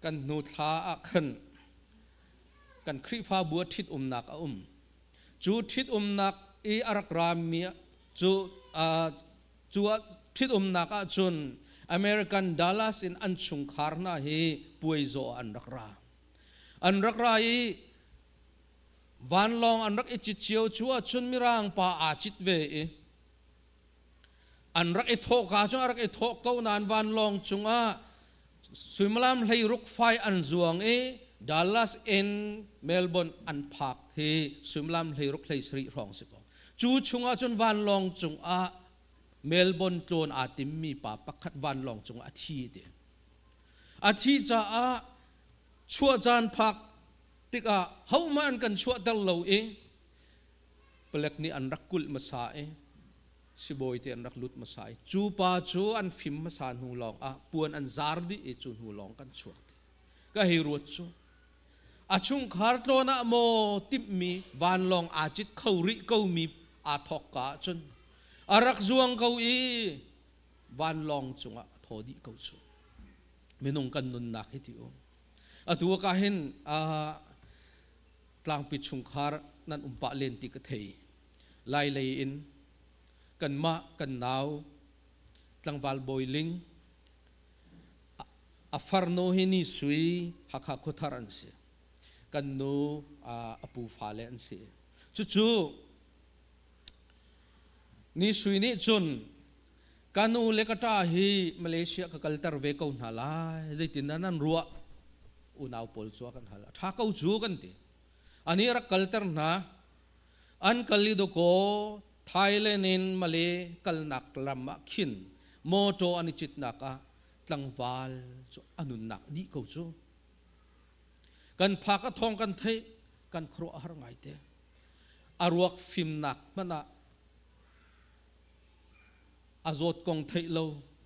กันนูทาอันกันคริฟ้าบัวทิดนักจูทิดนักอารักรามีจูทิดนักจุนอเมริกันดัลลัสอินอันชุงคาร์นาฮีป่วยโซอันรักราวันลองอันรักอิจิเชียวชัวจุนมิรังป่าอาจิตเวอันรักอิโทกาจุนอันรักอิโทกเก้านานวันลองจุงสุมลามให้รุกไฟอันจวงดัลลัสเอ็นเมลเบิร์นอันพักเฮสุมลามให้รุกให้สรีรองสิบจูจุงจุนวันลองจุงเมลเบิร์นโจนอาติมมีป่าปักขัดวันลองจุงอาทิตย์จะชั่วจานพักติกเขามันกันชั่วตลอดเปลือกนี้อันรักกุลมาสายสิบอยที่อันรักลุดมาสายจูป่าจูอันฟิมมาสานหูลองปวนอันซาร์ดีจูนหูลองกันชั่วก็ให้รู้ชัวชุงคาร์โตนะโมติมมีวันลองอาจิตเขาริเขามีทอกกาจนรักจวงเขาวันลองจงทอดีเขาชัวไม่นงกันนุนนักให้ที่ตัวก็เห็นกลางปิดชุงคาร์ นั่นปะเล่นติกเทยไล่เลยอินกันมากันหนาวตังวาลบอยลิงอัฟาร์โนเฮนิสุยฮักฮักคุทารันเสียกันนูอปูฟาเลนเสียจู่ๆนี่สุยนี่จนกันนูเล็กตาฮีมาเลเซียกับกัลตาร์เวกเอาหนาลายใจตินนั้นรัวอุณาวพอลชัวกันหาละท้าเขาจูกันตีอันนี้รักกัลตาร์นะอันกัลลิโดโกไทยเลนินมาเลกัลนักลำมาขินโมโตอันจิตนักตังวาลอนุนักดีเขาจูกันพากทองกันเทกันครัวหางไงเตอารวกฟิมนักมันอาจดกงเทโล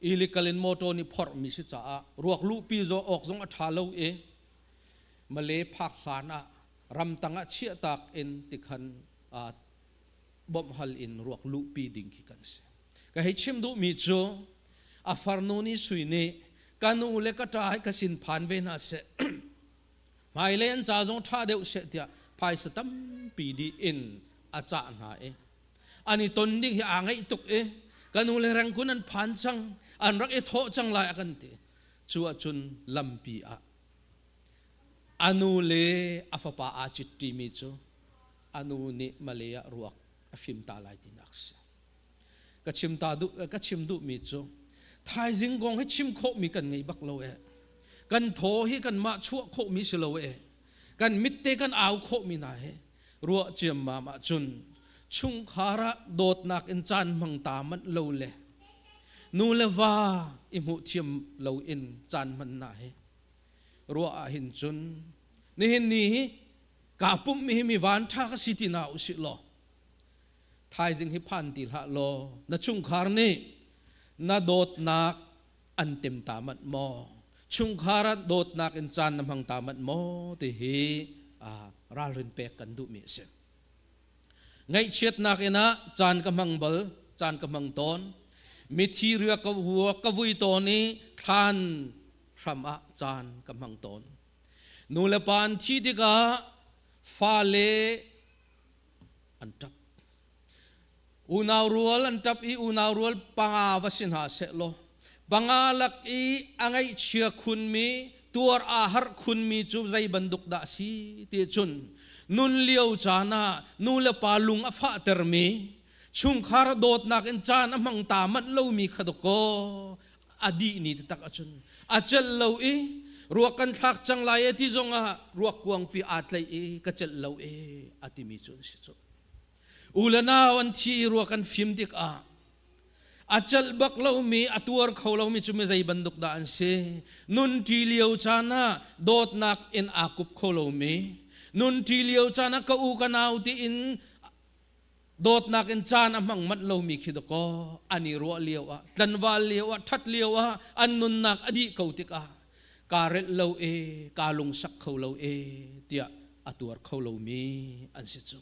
อิลิกลินโมโตนี่พอร์มิสิจ้ารวกลูปีโจออกจงอัฐาโลมาเลพักสานะรำตังเชียตักเอ็นติคันบ่มฮัลอินรวกลูปีดิ่งกันเสก็ให้ชิมดูมีโจอาฟาร์โนนี่สุยนี่การนูเล็กตาให้กสินผ่านเวนัสเสหมายเล่นจ้าจงท่าเดียวเสียเดียภายสตัมปีดีอินอาจารย์หาอันนี้ตนดิ่งที่อ่างไอตุกกันนูเลรังกุนันผ่านจังอันรักโทจังลายกันตีชัวจุนลำปีอนูเลอฟปาอาจิตติมิจูอนูนิมาเลยรวกฟิมตาลายตินักษก็ชิมตาดุก็ชิมดุมิจูไทยจิงกงให้ชิมโคมีกันไงบักโลกันโถให้กันมาชั่วโคมีสโลกันมิตเตกันเอาโคมีนายรัวเจียมมาจุนชุงขาระโดดนักอินจานมังตามันโลเลนูเลวาอิมุเทียมโลอินจานมันนายรัวหินจุนนี่เห็นนี้กาปุ่มมีวานท่าสิตินาอุสิโลไทยจึงให้พันติละโลนัชุงขารนี่นาโดดนักอันเต็มตามันมอชุงขาระโดดนักอินจานมังตามันมอที่เฮราลินเปกันดูมีเสไงเชียดนักเนะจานกำมังบลจานกำมังตอนมิทีเรือกวัวกวุยตอนนี้ทานพรำจานกำมังตอนนูเลปานที่ดิกาฟาเลอันทับอุณาวรัวอันทับอีอุณาวรัวปังอาวสินหาเสโลปังอาลักอีอังไงเชียคุณมีตัวอาหารคุณมีจูใจบันดุกดาสีตีจุนนุนเลี้ยวจานานูเลปาลุงอฟะเตอร์มีชุมคาร์โดดนักอินจานมังตามันเลวมีขดโกอดีนี่ตักจุนอาเจลเลวรัวกันทักจังไลที่จงรัวกวงปีอาตไลกเจลเลวอติมีจุนสิจุอุลนาวันที่รัวกันฟิมดิกอาเจลบักเลวมีอตัวเขาเลวมีจุไม่ใจบันดุกดานเซนุนที่เลี้ยวจานาโดดนักอินอากุบเขาเลวมีนุนที่เลี้ยวจานักก็อูกันเอาที่อินโดดนักอินจานมังมัดเรามีคิดก็อันนี้รัวเลี้ยวตันวาเลี้ยวทัดเลี้ยวอันนุนนักอดีตเขาติกการเเราการลงสักเขาเราเดียอตัวเขาเรามีอันสิจุ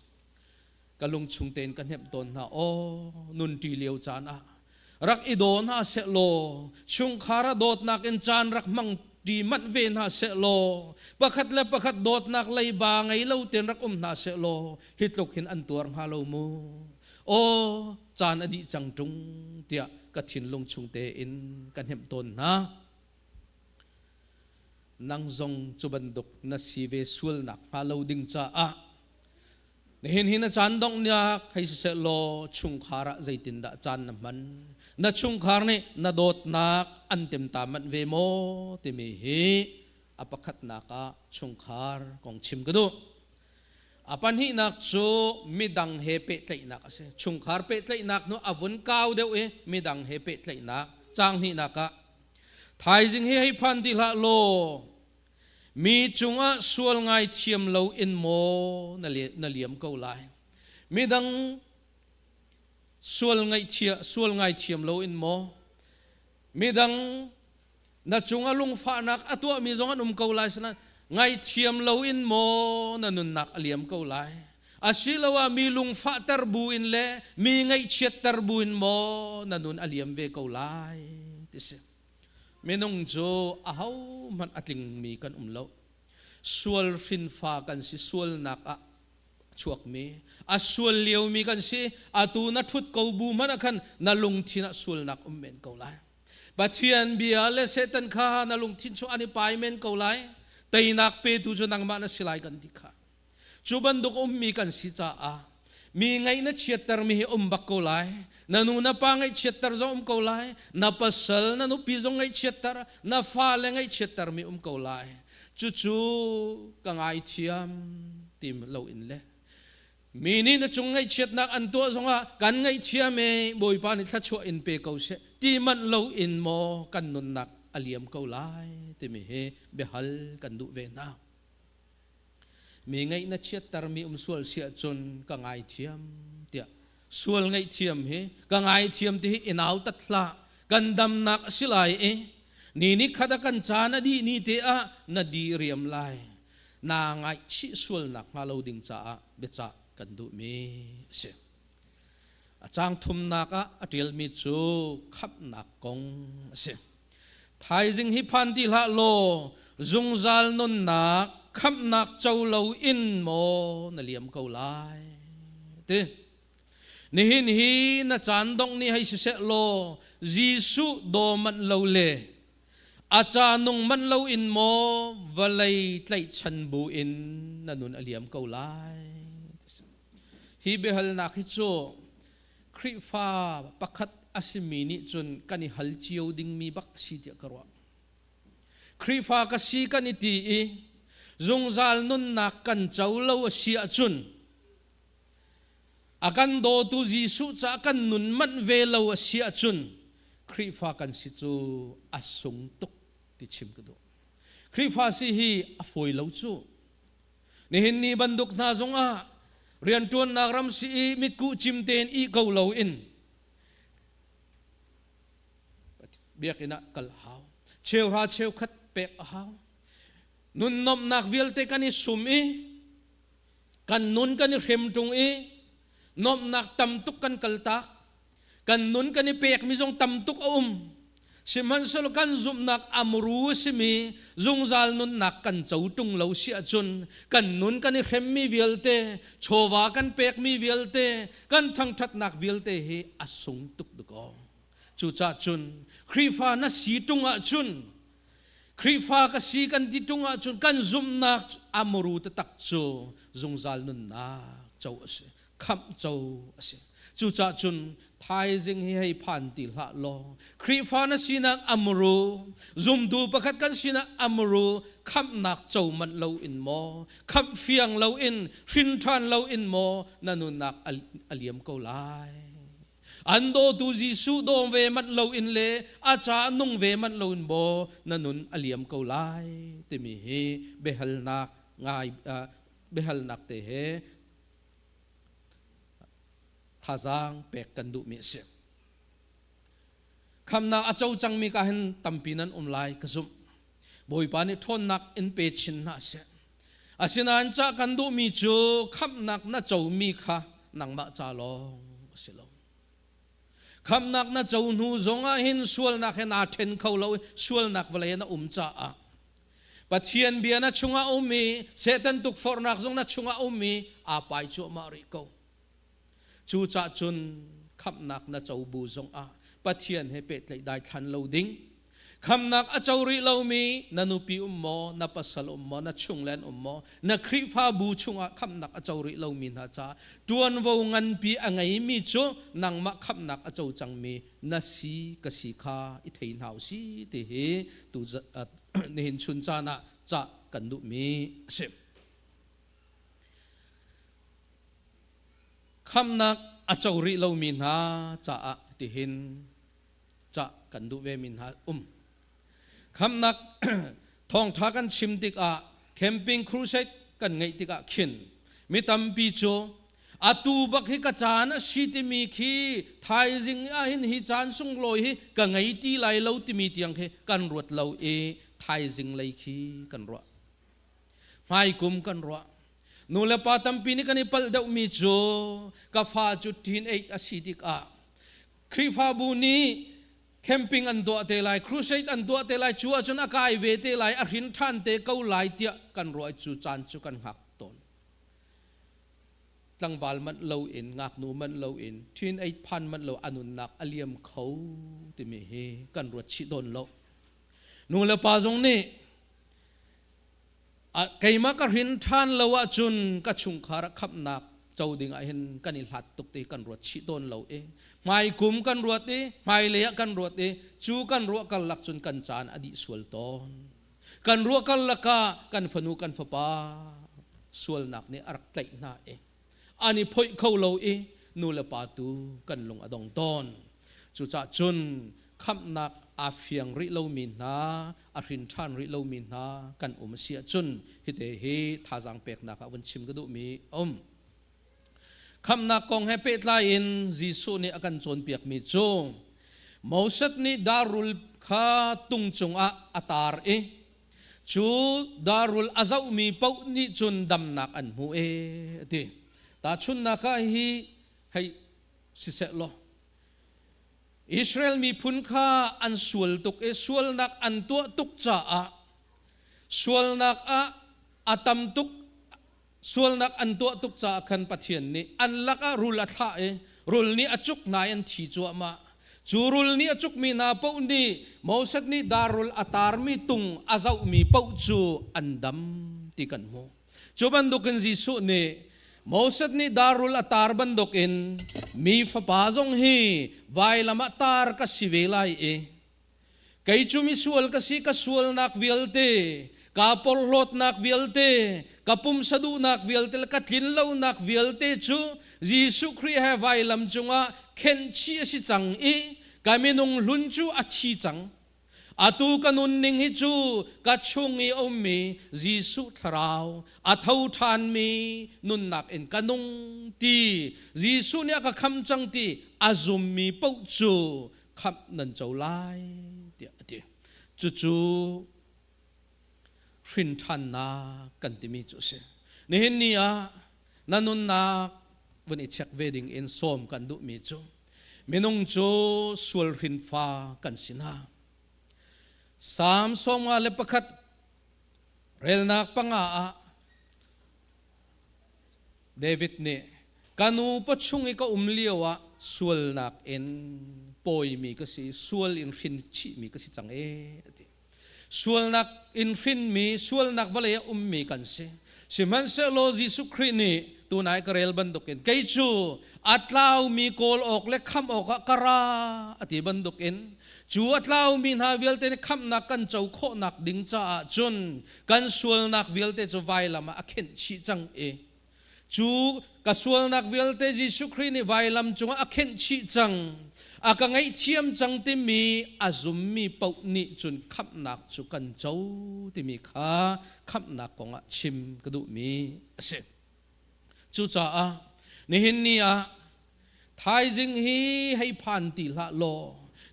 การลงชุงเตนกันเห็บตนนะโอ้นุนที่เลี้ยวจานะรักอีโดนะเสโลชุงคาระโดดนักอินจานรักมังดีมันเวน่าเสโลประคัดและประคัดโดดนักไลบางไงเล่าเตียนรักน่าเสโลฮิตลุกเห็นอันตัวฮาโลมูโอจานอดีจังจุงเตียกระถินลงชุงเตอินกันเห็มตนนะนังจงจุบันดุกนัสีเวสุลนักฮาโลดิงจ้าเห็นจานดงเนี่ยให้เสโลชุงคาระใจตินดาจานน้ำมันนัชุงคาร์นี่นัดโดดนักอันเต็มตามันเวโมติมีฮีอปขัดนักชุงคาร์ของชิมกระดูอปันฮีนักจูมีดังเฮเปตเลยนักเสชุงคาร์เปตเลยนักนู้อาวุนก้าวเดียวมีดังเฮเปตเลยนักจางฮีนักไทยจึงให้พันธิละโลมีจุงส่วนไงเทียมเราอินโมนั่นเลี้ยมเขาไลมีดังส่วนไงเทียมเราอินโมมีดังนัจุงลุงฟ้านักตัวมีจงอันเขาไลสนะไงเทียมเราอินโมนั่นนุนนักเลี้ยมเขาไลอาศิลว่ามีลุงฟ้าตรบูอินเล่มีไงเชียตรบูอินโมนั่นนุนเลี้ยมเวเขาไลที่สิเมนงโจอาหามันอัดลิงมีกันเราส่วนฟินฟ้ากันสิส่วนนัก ช่วงมีส่วนเลี้ยวมีกันสิตูนัดทุดกูบูมันขันนาลุงทินส่วนนักเมนกูไลบัดเทียนเบียเลเซตันข้านาลุงทินชัวอันนี้ไปเมนกูไลแต่นักเปตุจนังมานาสิไลกันดิค่ะจูบันดุกมีกันสิจ้ามีไงนัดเชียตร์มีบักกูไลนานูนับปังไงเชียตร์จงกูไลนับปัสสลนานูพิจงไงเชียตร์นับฟ้าเลงไงเชียตร์มีกูไลจู่กังไอเทียมทีมเราอินเล่มีนี่นะจงไงเชียตนักอันตัวจงว่ากันไงเทียมเองบ่อยปานิทัชชัวอินเปกูเสทีมันเราอินโมกันนุนนักอเลียมกูไลที่มีเฮเบฮัลกันดูเวน่ามีไงนัดเชียตร์มีส่วนเสียจนกังไอเทียมเดียส่วนไงเทียมเฮกังไอเทียมที่อินเอาตัดละกันดำนักสิไลนี่ขัดกันจานาดีนี่เตะนาดีเรียมไลนางไอชิส่วนนักมาเราดิ่งจ้าเบจ้ากันดูมีเสียจางทุมนักเรียลมีจูขับนักกงเสียไทยจึงฮิพันที่ละโลจงจัลนุนนักขับนักเจ้าเราอินโมนเลียมเกาไลเตนี่หินฮีน่าจานดงนี่ให้เสโลยิสุโดมันเราเลอาจารย์นุ่งมันเราอินโมวลัยไตชันบูอินนันนุนอเลียมเกาไลฮีเบฮัลนักฮิโจคริฟ้าปักขัดอาศิมินิจนกันนิฮัลจิโอดิ่งมีบักสิเดียกรัวคริฟ้ากสีกันนิตีจงจัลนุนนักกันเจ้าเราเสียจุนอากันโดตุจิสุจะกันนุนมันเวลาเสียจุนคริฟ้ากันสิจูอาสงตุกติชิมกระดูคริฟ้าสิฮีอฟอยเราจูนี่เห็นนี่บันดุกนาจงเรียนจวนนักรำสีมิดกูจิมเตนอีเกาเหลาอินเบียกินะกัลฮาวเชลราเชลขัดเปกฮาวนุนนบนักวิลเตกันนิสุมกันนุนกันนิเข็มจงนบนักตำตุกกันกัลตักกันนุนกันนิเปกมิจงตำตุกสิมันสลกันซุมนักอัมรูสิมีจงจัลนุนนักกันเจ้าตุงเหลาเสียจนกันนุนกันนิเข็มมีวิลเตโชวากันเปกมีวิลเตกันทั้งทัดนักวิลเตเฮอสงตุกดุกจูจ่าจุนครีฟานะสีตุงอาจุนครีฟ้าก็สีกันที่ตุงอาจุนกันซุมนักอามรูตะตักโจจงจัลนุนนักเจ้าเสคำเจ้าเสจูจ่าจุนไทยจึงให้พันติละลอครีฟ้านะสีนักอามรูซุมดูประคัดกันสีนักอามรูคำนักเจ้ามันเราอินโมคำเฟียงเราอินชินทานเราอินโมนันนุนักอเลียมเกาไลอันโดตูจิสุโดมเวมันเราอินเลอาจารย์นุ่งเวมันเราอินโบนันนุนอเลียมเกาไลเตมีเฮเบฮัลนักง่ายเบฮัลนักเตเฮท่าจางเปกกันดุมิเสคำนักอาเจ้าจังมีการเห็นตัมปีนันไลกระซุมบ่อยปานิทนนักอินเปชินนาเสอาศินันจะกันดุมีจูคำนักน่าเจ้ามีค่ะนังมาจาลองสิลคำนักน่าเจ้าหนูจงหินส่วนนักเห็นอาเทนเขาเราส่วนนักเวลาน่าจ้าปัจเจียนเบียน่าชงอามีเสตันตุกฟอร์นักจงน่าชงอามีอาไปจูมาริโกจูจ่าจุนคำนักน่าเจ้าบูจงปัจเจียนให้เป็ดเลยได้ทันเราดิ้งคำนักอาเจ้าริเรามีนันุปีมอนับปัสสลมอนัชงแลนมอนักคริฟ้าบูชงคำนักอาเจ้าริเรามีนาจ้าจวนวงเงินปีอ่างไงมีจูนังมาคำนักอาเจ้าจังมีนาสีกสีคาอิเทนหาวสีเตเฮตูจะเห็นชุนจานะจะกันดุมีเสพคำนักอาเจ้าริเรามีนาจะเตเห็นจะกันดุเวมินหาคำนักทองทักันชิมติกแคมปิ้งครูเซตกันไงติกขินมิตัมปีโจอาตูบักฮิกจานสิติมีขีไทยจิงหินฮิจานสุงลอยฮิกันไงตีไลเลวติมีเตียงเฮกันรวดเลวไทยจิงไลขีกันรัวไม่กุมกันรัวนูเลปาตัมปีนี่กันนิพัลเดวมีโจกาฟาจุดทีนเอตสิติกครีฟาบูนีแคมปิ้งอันตัวเตลัยครูเซตอันตัวเตลัยชัวจนอากาศเวเตลัยอรินทันเตเกาไลเตียกันรวยจูจานจูกันหักตน ตั้งบาลมันเลวอินงักนูมันเลวอินทิ้งไอ้พันมันเลวอนุนักอเลียมเขาที่มีเฮกันรวดชิดนเลวนูเลปาจงนี่ไก่มากระหินท่านเลวจุนกระชุงคาระขับนักเจ้าดิ่งเห็นกันอิหลัดตุกตีกันรวดชิดนเลวไม่กุมกันรวดไม่เลี้ยกันรวดจูกันรวดกันหลักจุนกันจานอดีสวลตอนกันรวดกันละกากันฟนูกันฟปาสวลนักนี่อักไตน่าอันนี้พอยเขาเลวนูเลปาตูกันลงอดองตอนจุจ่าจุนคำนักอาเฟียงริโลมินาอารินทานริโลมินากันเสียจุนฮิเตฮีท่าจังเป็กนักวันชิมกระดูมีคำนักกองให้เป็ดลายินจีสุนี่อากันจนเปียกมีจงมอสัตนี่ดารุลข้าตุงจงอาตาร์จูดารุลอาเจ้ามีเป้านี่จุนดำนักอันหูติตาชุนนักฮีให้สิเสลอิสราเอลมีพุนข้าอันสวลตุกสวลนักอันตัวตุกจ่าสวลนักอาตัมตุกสวลนักอันตัวตุกจ่าขันปะเทียนนี้อันลักรุลท่ารุลนี้อจุกนายอันทีจัวมาจูรุลนี้อจุกมีนาเป้านี้มอสัตนี้ดารุลอัตาร์มีตุงอาเจ้ามีเป้าจูอันดำตีกันโมจูบันดุกันจีสุนี้มอสัตนี่ดารุลอัตาร์บันดกินมีฟ้าปาจงฮีไวลามาตาร์กัสิเวลัยไกจูมิสวลกัสิกัสวลนักวิลเตกาปอลโลดนักวิลเตกาปุมสะดุนักวิลเตและกัดลินเลวนักวิลเตจูยิสุครีเฮไวลามจงะเข็นชีสิจังกามินุงลุนจูอัชีจังอาตูกันุนนิงฮิจูกัดชงอีอมียิสุทราวอาเท่าทานมีนุนนักเอ็นกันุงตียิสุเนี่ยก็คำจังตีอาซุมมีปุจูคำนันเจ้าไล่เดียจู่ฟินทันนากันติมีจุเสนี่เห็นนี่นันนุนนักวันนี้เช็คเวดิ้งเอ็นส้มกันดุมีจูมินุงจูสวลฟินฟ้ากันสินาสามสองเลปขัดเรลนักปังเดวิดเนี่ยกันูปัจจุงอีกเลียวสวลนักเอ็นปอยมีก็สิสวลอินฟินชีมีก็สิจังสวลนักอินฟินมีสวลนักวะเลยมีกันสิมันเสโลจิสุครีนี่ตัวนายกเรลบันดุกินไกจูอัตลาวมีโกลออกเล็กคำออกกระราอติบันดุกินจูอัตลาวมีนาวิลเตนคำนักกันเจ้าโคนักดิ่งจ้าจนกันสวลนักวิลเตจูไวลามาเข็นชีจังจูกัสวลนักวิลเตจิสุครีนี่ไวลามจงเข็นชีจังกังไอเทียมจังที่มีอาซุมมีเป้านี่จนคำนักจูกันเจ้าที่มีข้าคำนักของชิมกระดูมีเสจูจ้านี่เห็นนี่ไทยจิงฮีให้พันติละโล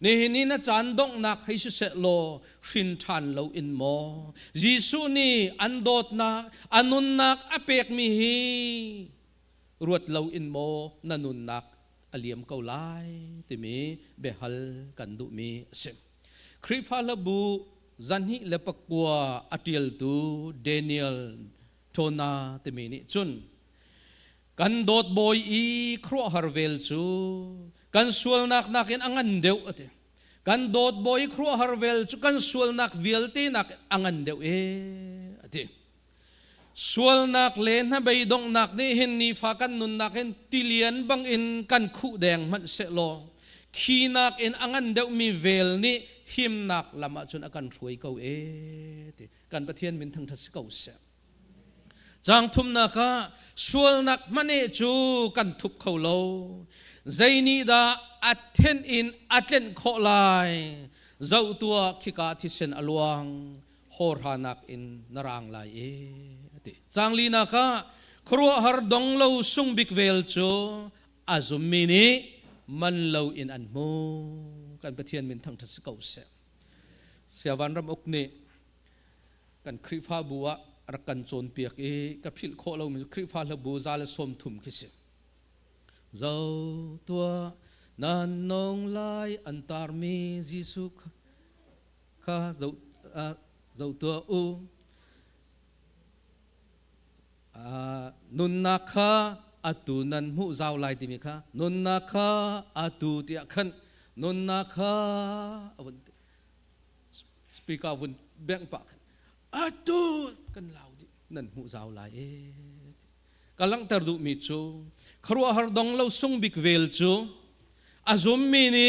นี่เห็นนี่นะจันดงนักให้สุเสโลชินทันเราอินโมยิสุนี่อันโดดนักอนุนนักอเปกมีฮีรวดเราอินโมนันุนนักอเลียมเกาไลที่มีเบฮัลกันดุมีเสคริฟาลบูจันฮิเลปกัวอัติลตูเดนิเอลโทนาที่มีนี่จุนกันโดดบอยครัวฮาร์เวลจูกันสวลนักนักอังันเดียวกันโดดบอยครัวฮาร์เวลจูกันสวลนักวิลตีนักอังันเดียวสวลนักเลนฮะใบดงนักนี่เห็นนี่ฟ้ากันนุนนักเห็นติเลียนบังอินกันคู่แดงมันเสลงขีนักอินอังันเดียวมีเวลนี่หิมนักลำจนอาการรวยเก่ากันประเทศมินทั้งทัศเก่าเสจังทุมนักสวลนักมันเอจูกันทุบเขาโลใจนี้ดาอัดเทนอินอัดเล่นโคลายเจ้าตัวขิกาทิเซนอลวงโหรานักอินนารางลายจังลีนักครัวฮาร์ดงโลซุงบิกเวลจูอาซุมมินีมันโลอินอันโมกันประเทศมินทั้งทัศเก่าเสียวันรำอกนี่กันคริฟาบัวรักกันโจนเปียกกับพิลโคเรามีคริฟาลบูซาเลสมทุมคิสิเจ้าตัวนันนองไลอันตารมีจิสุข้าเจ้าตัวนุนนักข้า atu nan mu zau lai ti mi kha nun na kha atu ti khan nun na kha avun speak avun beng pa khan atu kan lau di nan mu zau lai e kalang tar du mi chu kharwa har dong lo sung bik vel chu azum mi ni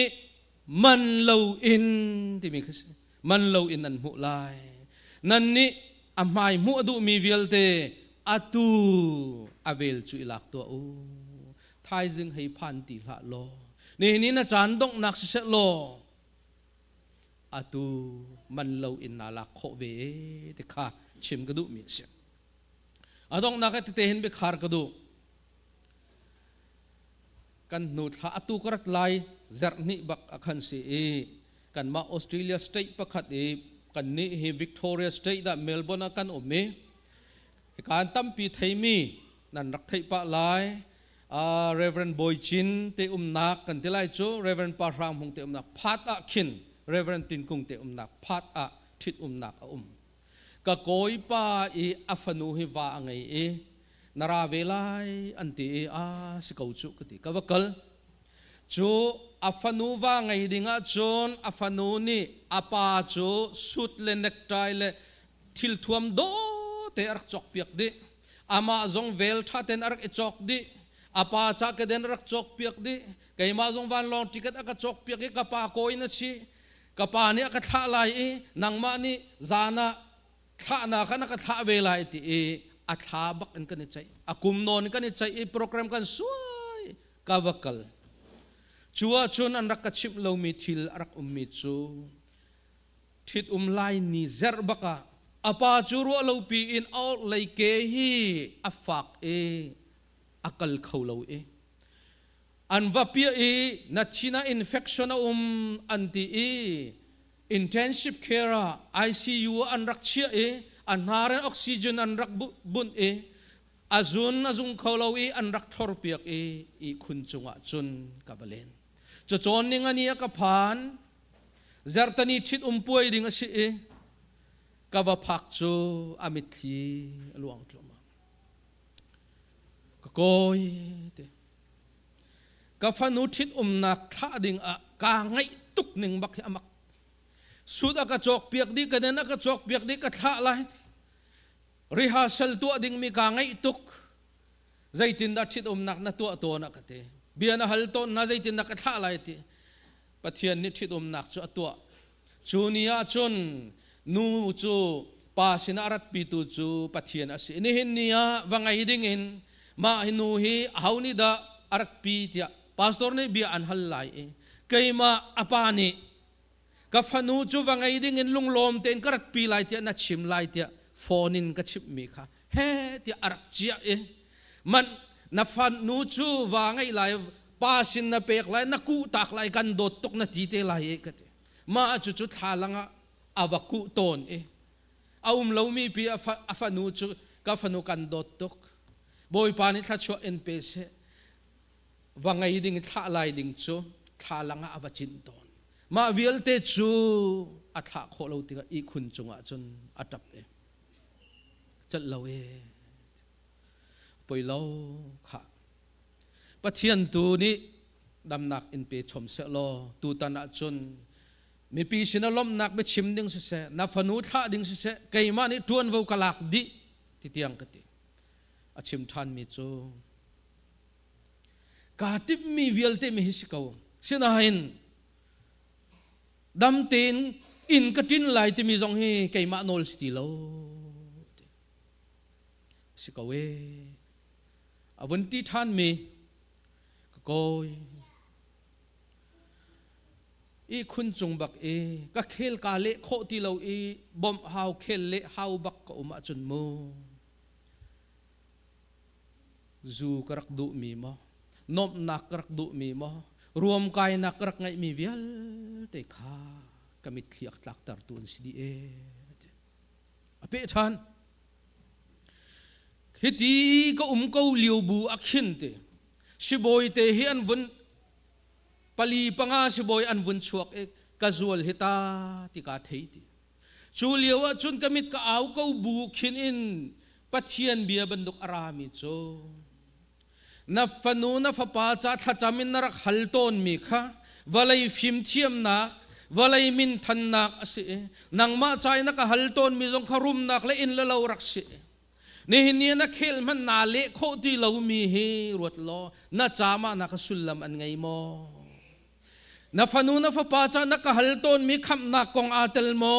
man lo in ti mi khas man lo in nan mu lai nan ni amai mu adu mi vel te atu avel chu ilak to u thai jing hei phan ti la lo ni na chan dong nak se lo atu man lo in na la kho ve te kha chim ka du mi se adong na ka te hin be khar ka du kan nu tha atu karat lai zar ni bak akhan si e kan ma Australia state pakhat e kan ni he Victoria state da Melbourne kan ome kan tampi thaimi nan rak thai pa lai Reverend Boy Chin te nak kan te lai chu Reverend Parham hung te nak phat a khin Reverend Tin Kung te nak phat a thit nak a ka koi pa e afanu hi wa ngai e nara velai anti a sikau chu kati ka wakal chu afanu wa ngai dinga chon afanu ni apa chu sut le necktie le thil thuam do te arak chok piak di ama zong vel tha ten arak chok di apa cha ke den arak chok piak di kai ma zong van long ticket aka chok piak ke ka pa koi na chi ka pa ni aka tha lai e nang ma ni zana tha na kana ka tha ve lai ti e a tha bak an kan chai akum non kan chai e program kan suai ka wakal chua chun an rak ka chip lo mi thil arak mi chu thit lai ni zer baka apa churu lo pi in out lai ke hi afak e akal kholo e an va pi e na china infection anti e intensive care ICU an rak chia e an haran oxygen an rak bun e azung kholo e an rak thor piak e khun chunga chun kabalen cho chon ning ani ka phan zartani thit puai ding asi e kava phak chu amit thi luang tloma ka koi te ka phanu thit nak tha ding a ka ngai tuk ning bak amak sud aka chok piak di ka den aka chok piak di ka tha lai rehearsal tu ding mi ka ngai tuk zaitin da thit nak na to na ka te biana hal ton na zaitin na ka tha lai ti pathian ni thit nak chu atwa chunia chun nu chu pa sinarat pi tu chu pathian asi ni hin nia wangai ding in ma hinu hi hauni da arat pi tia pastor ne bi an hal lai e keima apani ka phanu chu wangai ding in lunglom ten karat pi lai tia na chim lai tia phone in ka chip mi kha he tia arak chia e man na phanu chu wangai lai pa sin na pek lai na ku tak lai kan dot tok na ti te lai e ka te ma chu chu thalanga avaku ton e lo mi pi afanu chu ka phanu kan dot tok boy pani tha chu en pe se wangai ding tha lai ding chu thalanga avachin ton ma vialte chu atha kholo ti ka i khun chunga chun atap e chal lo e poi lo kha pathian tu ni damnak in pe chom se lo tu tana chun mi pi sinalom nak be chim ding se na phanu tha ding se keima ni tuan vo kalak di ti tiang kati achim than mi chu ka tip mi vialte mi hisikau sinahin dam tin in katin lai ti mi jong hi keima nol sti lo sikawe avunti than mi koi i khun chung bak e ka khel ka le kho ti lo e bom hau khel le hau bak ko ma chun mo zu karak du mi mo nom nak karak du mi mo ruam kai nak karak ngai mi vial te kha kamit thiak tlak tar tun si di e ape than hiti ko ko liu bu akhin te shiboi te hi an vun pali panga shiboi an vun chuak e casual hita ti ka thei ti chuliawa chun kamit ka au ko bu khin in pathian bia banduk arami cho na fanu na fapa cha thachamin narak halton mi kha walai phim thiam nak walai min than nak ase nangma chai na ka halton mi jong kharum nak le in la lo rak se ni hinia na khel man na le kho ti lo mi he ruat lo na chama na ka sulam an ngai mo na fanu na fapa cha na ka halton mi kham na kong atel mo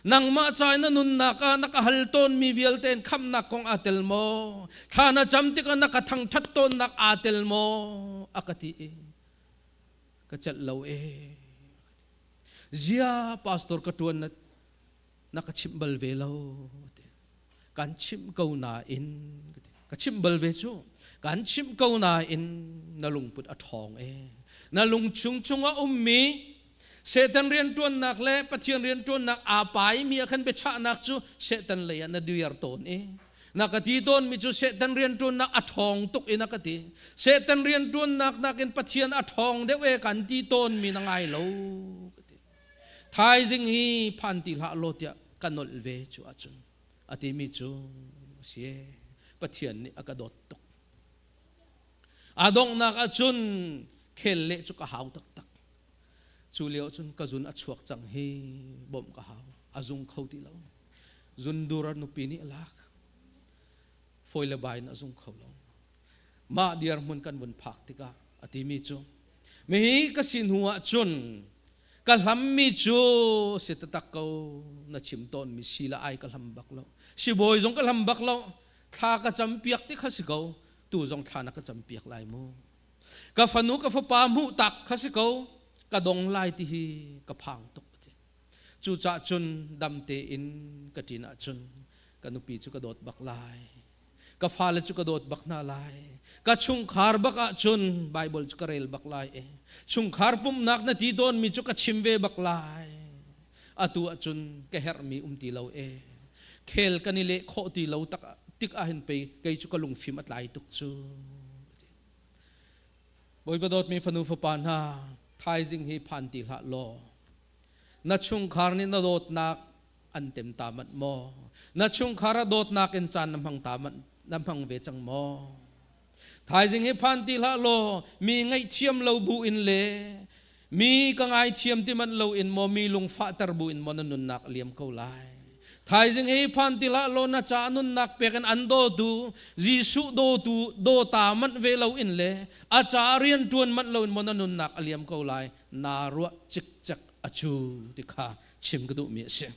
nang ma chai na nun na ka nakahalton mi vielten kham na kong atel mo thana chamti ka nakathang thatton nak atel mo akati ka chat lo zia pastor ka tuan na nakachimbal ve lo kan chim kau na in ka chimbal ve chu kan chim kau na in na lungput a thong na lung chung chung a ummi Setan rian tuan nak le pathian rian tuan nak apai mi akan becha nak chu setan le na duyar ton nakati ton mi chu setan rian tuan nak athong tuk nakati setan rian tuan nak nakin pathian athong de we kan ti ton mi nangai lo thai jing hi phan ti la lo tia kanol ve chu achun ati mi chu sie pathian ni akadot tuk adong nak achun khel le chu ka haw tak tak chu liao chun ka zun achuak chang he bom ka haw azung khoti lo zun durar nu pini alak foile bai na azung kholo ma diar mun kan bun phak tika ati mi chu me hi ka sin huwa chun ka hlam mi chu se tatak ko na chim ton mi sila ai ka hlam bak lo si boy jong ka hlam bak lo tha ka cham piak ti khasi ko tu jong thana ka cham piak lai mo ka fanu ka fa pa mu tak khasi ko ka dong lai ti hi ka phang tok chu cha chun dam te in ka tina chun ka nupi chu ka dot bak lai ka phale chu ka dot bak na lai ka chung khar bak a chun bible chu ka rel bak lai chung khar pum nak na ti don mi chu ka chimve bak lai atu a chun ka her mi ti lo khel ka ni le kho ti lo tak tik a hen pe kai chu ka lung phim at lai tuk chu boy ba dot mi fanu fa pan ha thai jing hi phan ti la lo na chung khar ni na dot nak an tem ta mat mo na chung khara dot nak in chan nam hang ta mat nam hang ve chang mo thai jing hi phan ti la lo mi ngai thiam lo bu in le mi ka ngai thiam ti man lo in mo mi lung fa tar bu in mo na nun nak liam ko lai thai jing hi phan ti la lo na cha nun nak pe kan an do tu jisu do tu do ta man ve lo in le a cha rian tuan man lo in mo na nun nak aliam ko lai na ru chik chak achu ti kha chim ka du mi se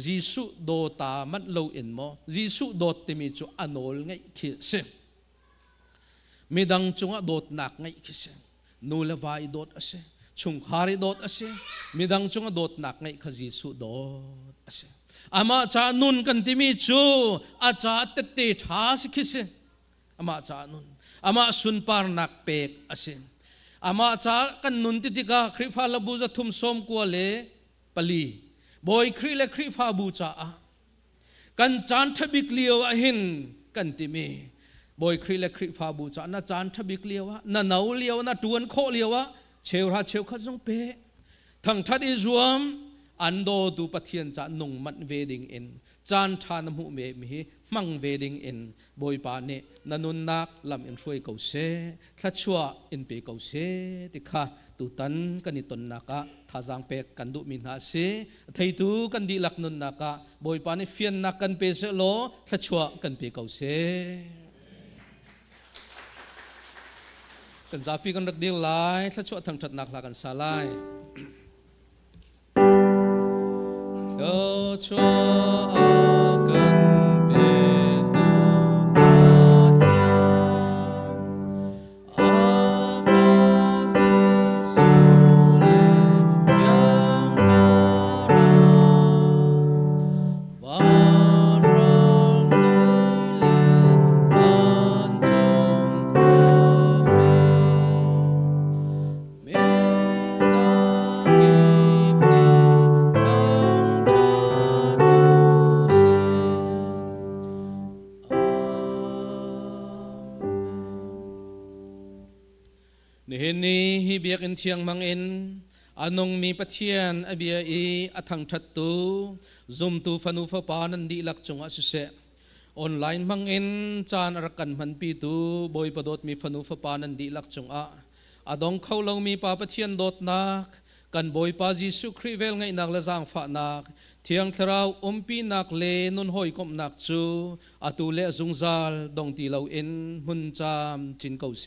jisu do ta man lo in mo jisu dot ti mi chu anol ngai khi se midang chunga dot nak ngai khi se nu la vai dot ase chung khari dot ase midang chunga dot nak ngai kha jisu dot ase ama cha nun kan ti mi chu a cha te te tha sikhise ama cha nun ama sun par nak pek ase ama cha kan nun ti tika khri pha la bu za thum som ko le pali boy khri le khri pha bu cha a kan chan thabik liaw a hin kan ti mi boy khri le khri pha bu cha na chan thabik liaw na nau liaw na tuan kho liaw cheu ra cheu kha jong pe thang that i zuam an do tu pathian cha nung man veding in chan than mu me mi mang veding in boy pa ne nanun nak lam in throi ko se thachua in pe ko se ti kha tu tan kani ton naka thajang pe kan du min ha se thei tu kan di lak nun naka boy pa ne fian nak kan pe se lo thachua kan pe ko se kan zapi kan rak dil lai thachua thang that nak la kan salai yo chua akan pe tu ni hi biak in thiang mang in anong mi pathian abia I athang that tu zum tu fanu fa pa nan di lak chunga su se ออนไลน์มังอินจานรักกันมันปีตูบอยประดดมีฟนุฟปานันดีลักจงอดองเขาเรามีปาปะเทียนดดนักกันบอยปาจิสุคริเวลไงนักละจางฝานักเทียงทราวปีนักเลนุนหอยกบนักจูอตูเลซุงซาลดองตีเราอินมุนจามจินเกาเซ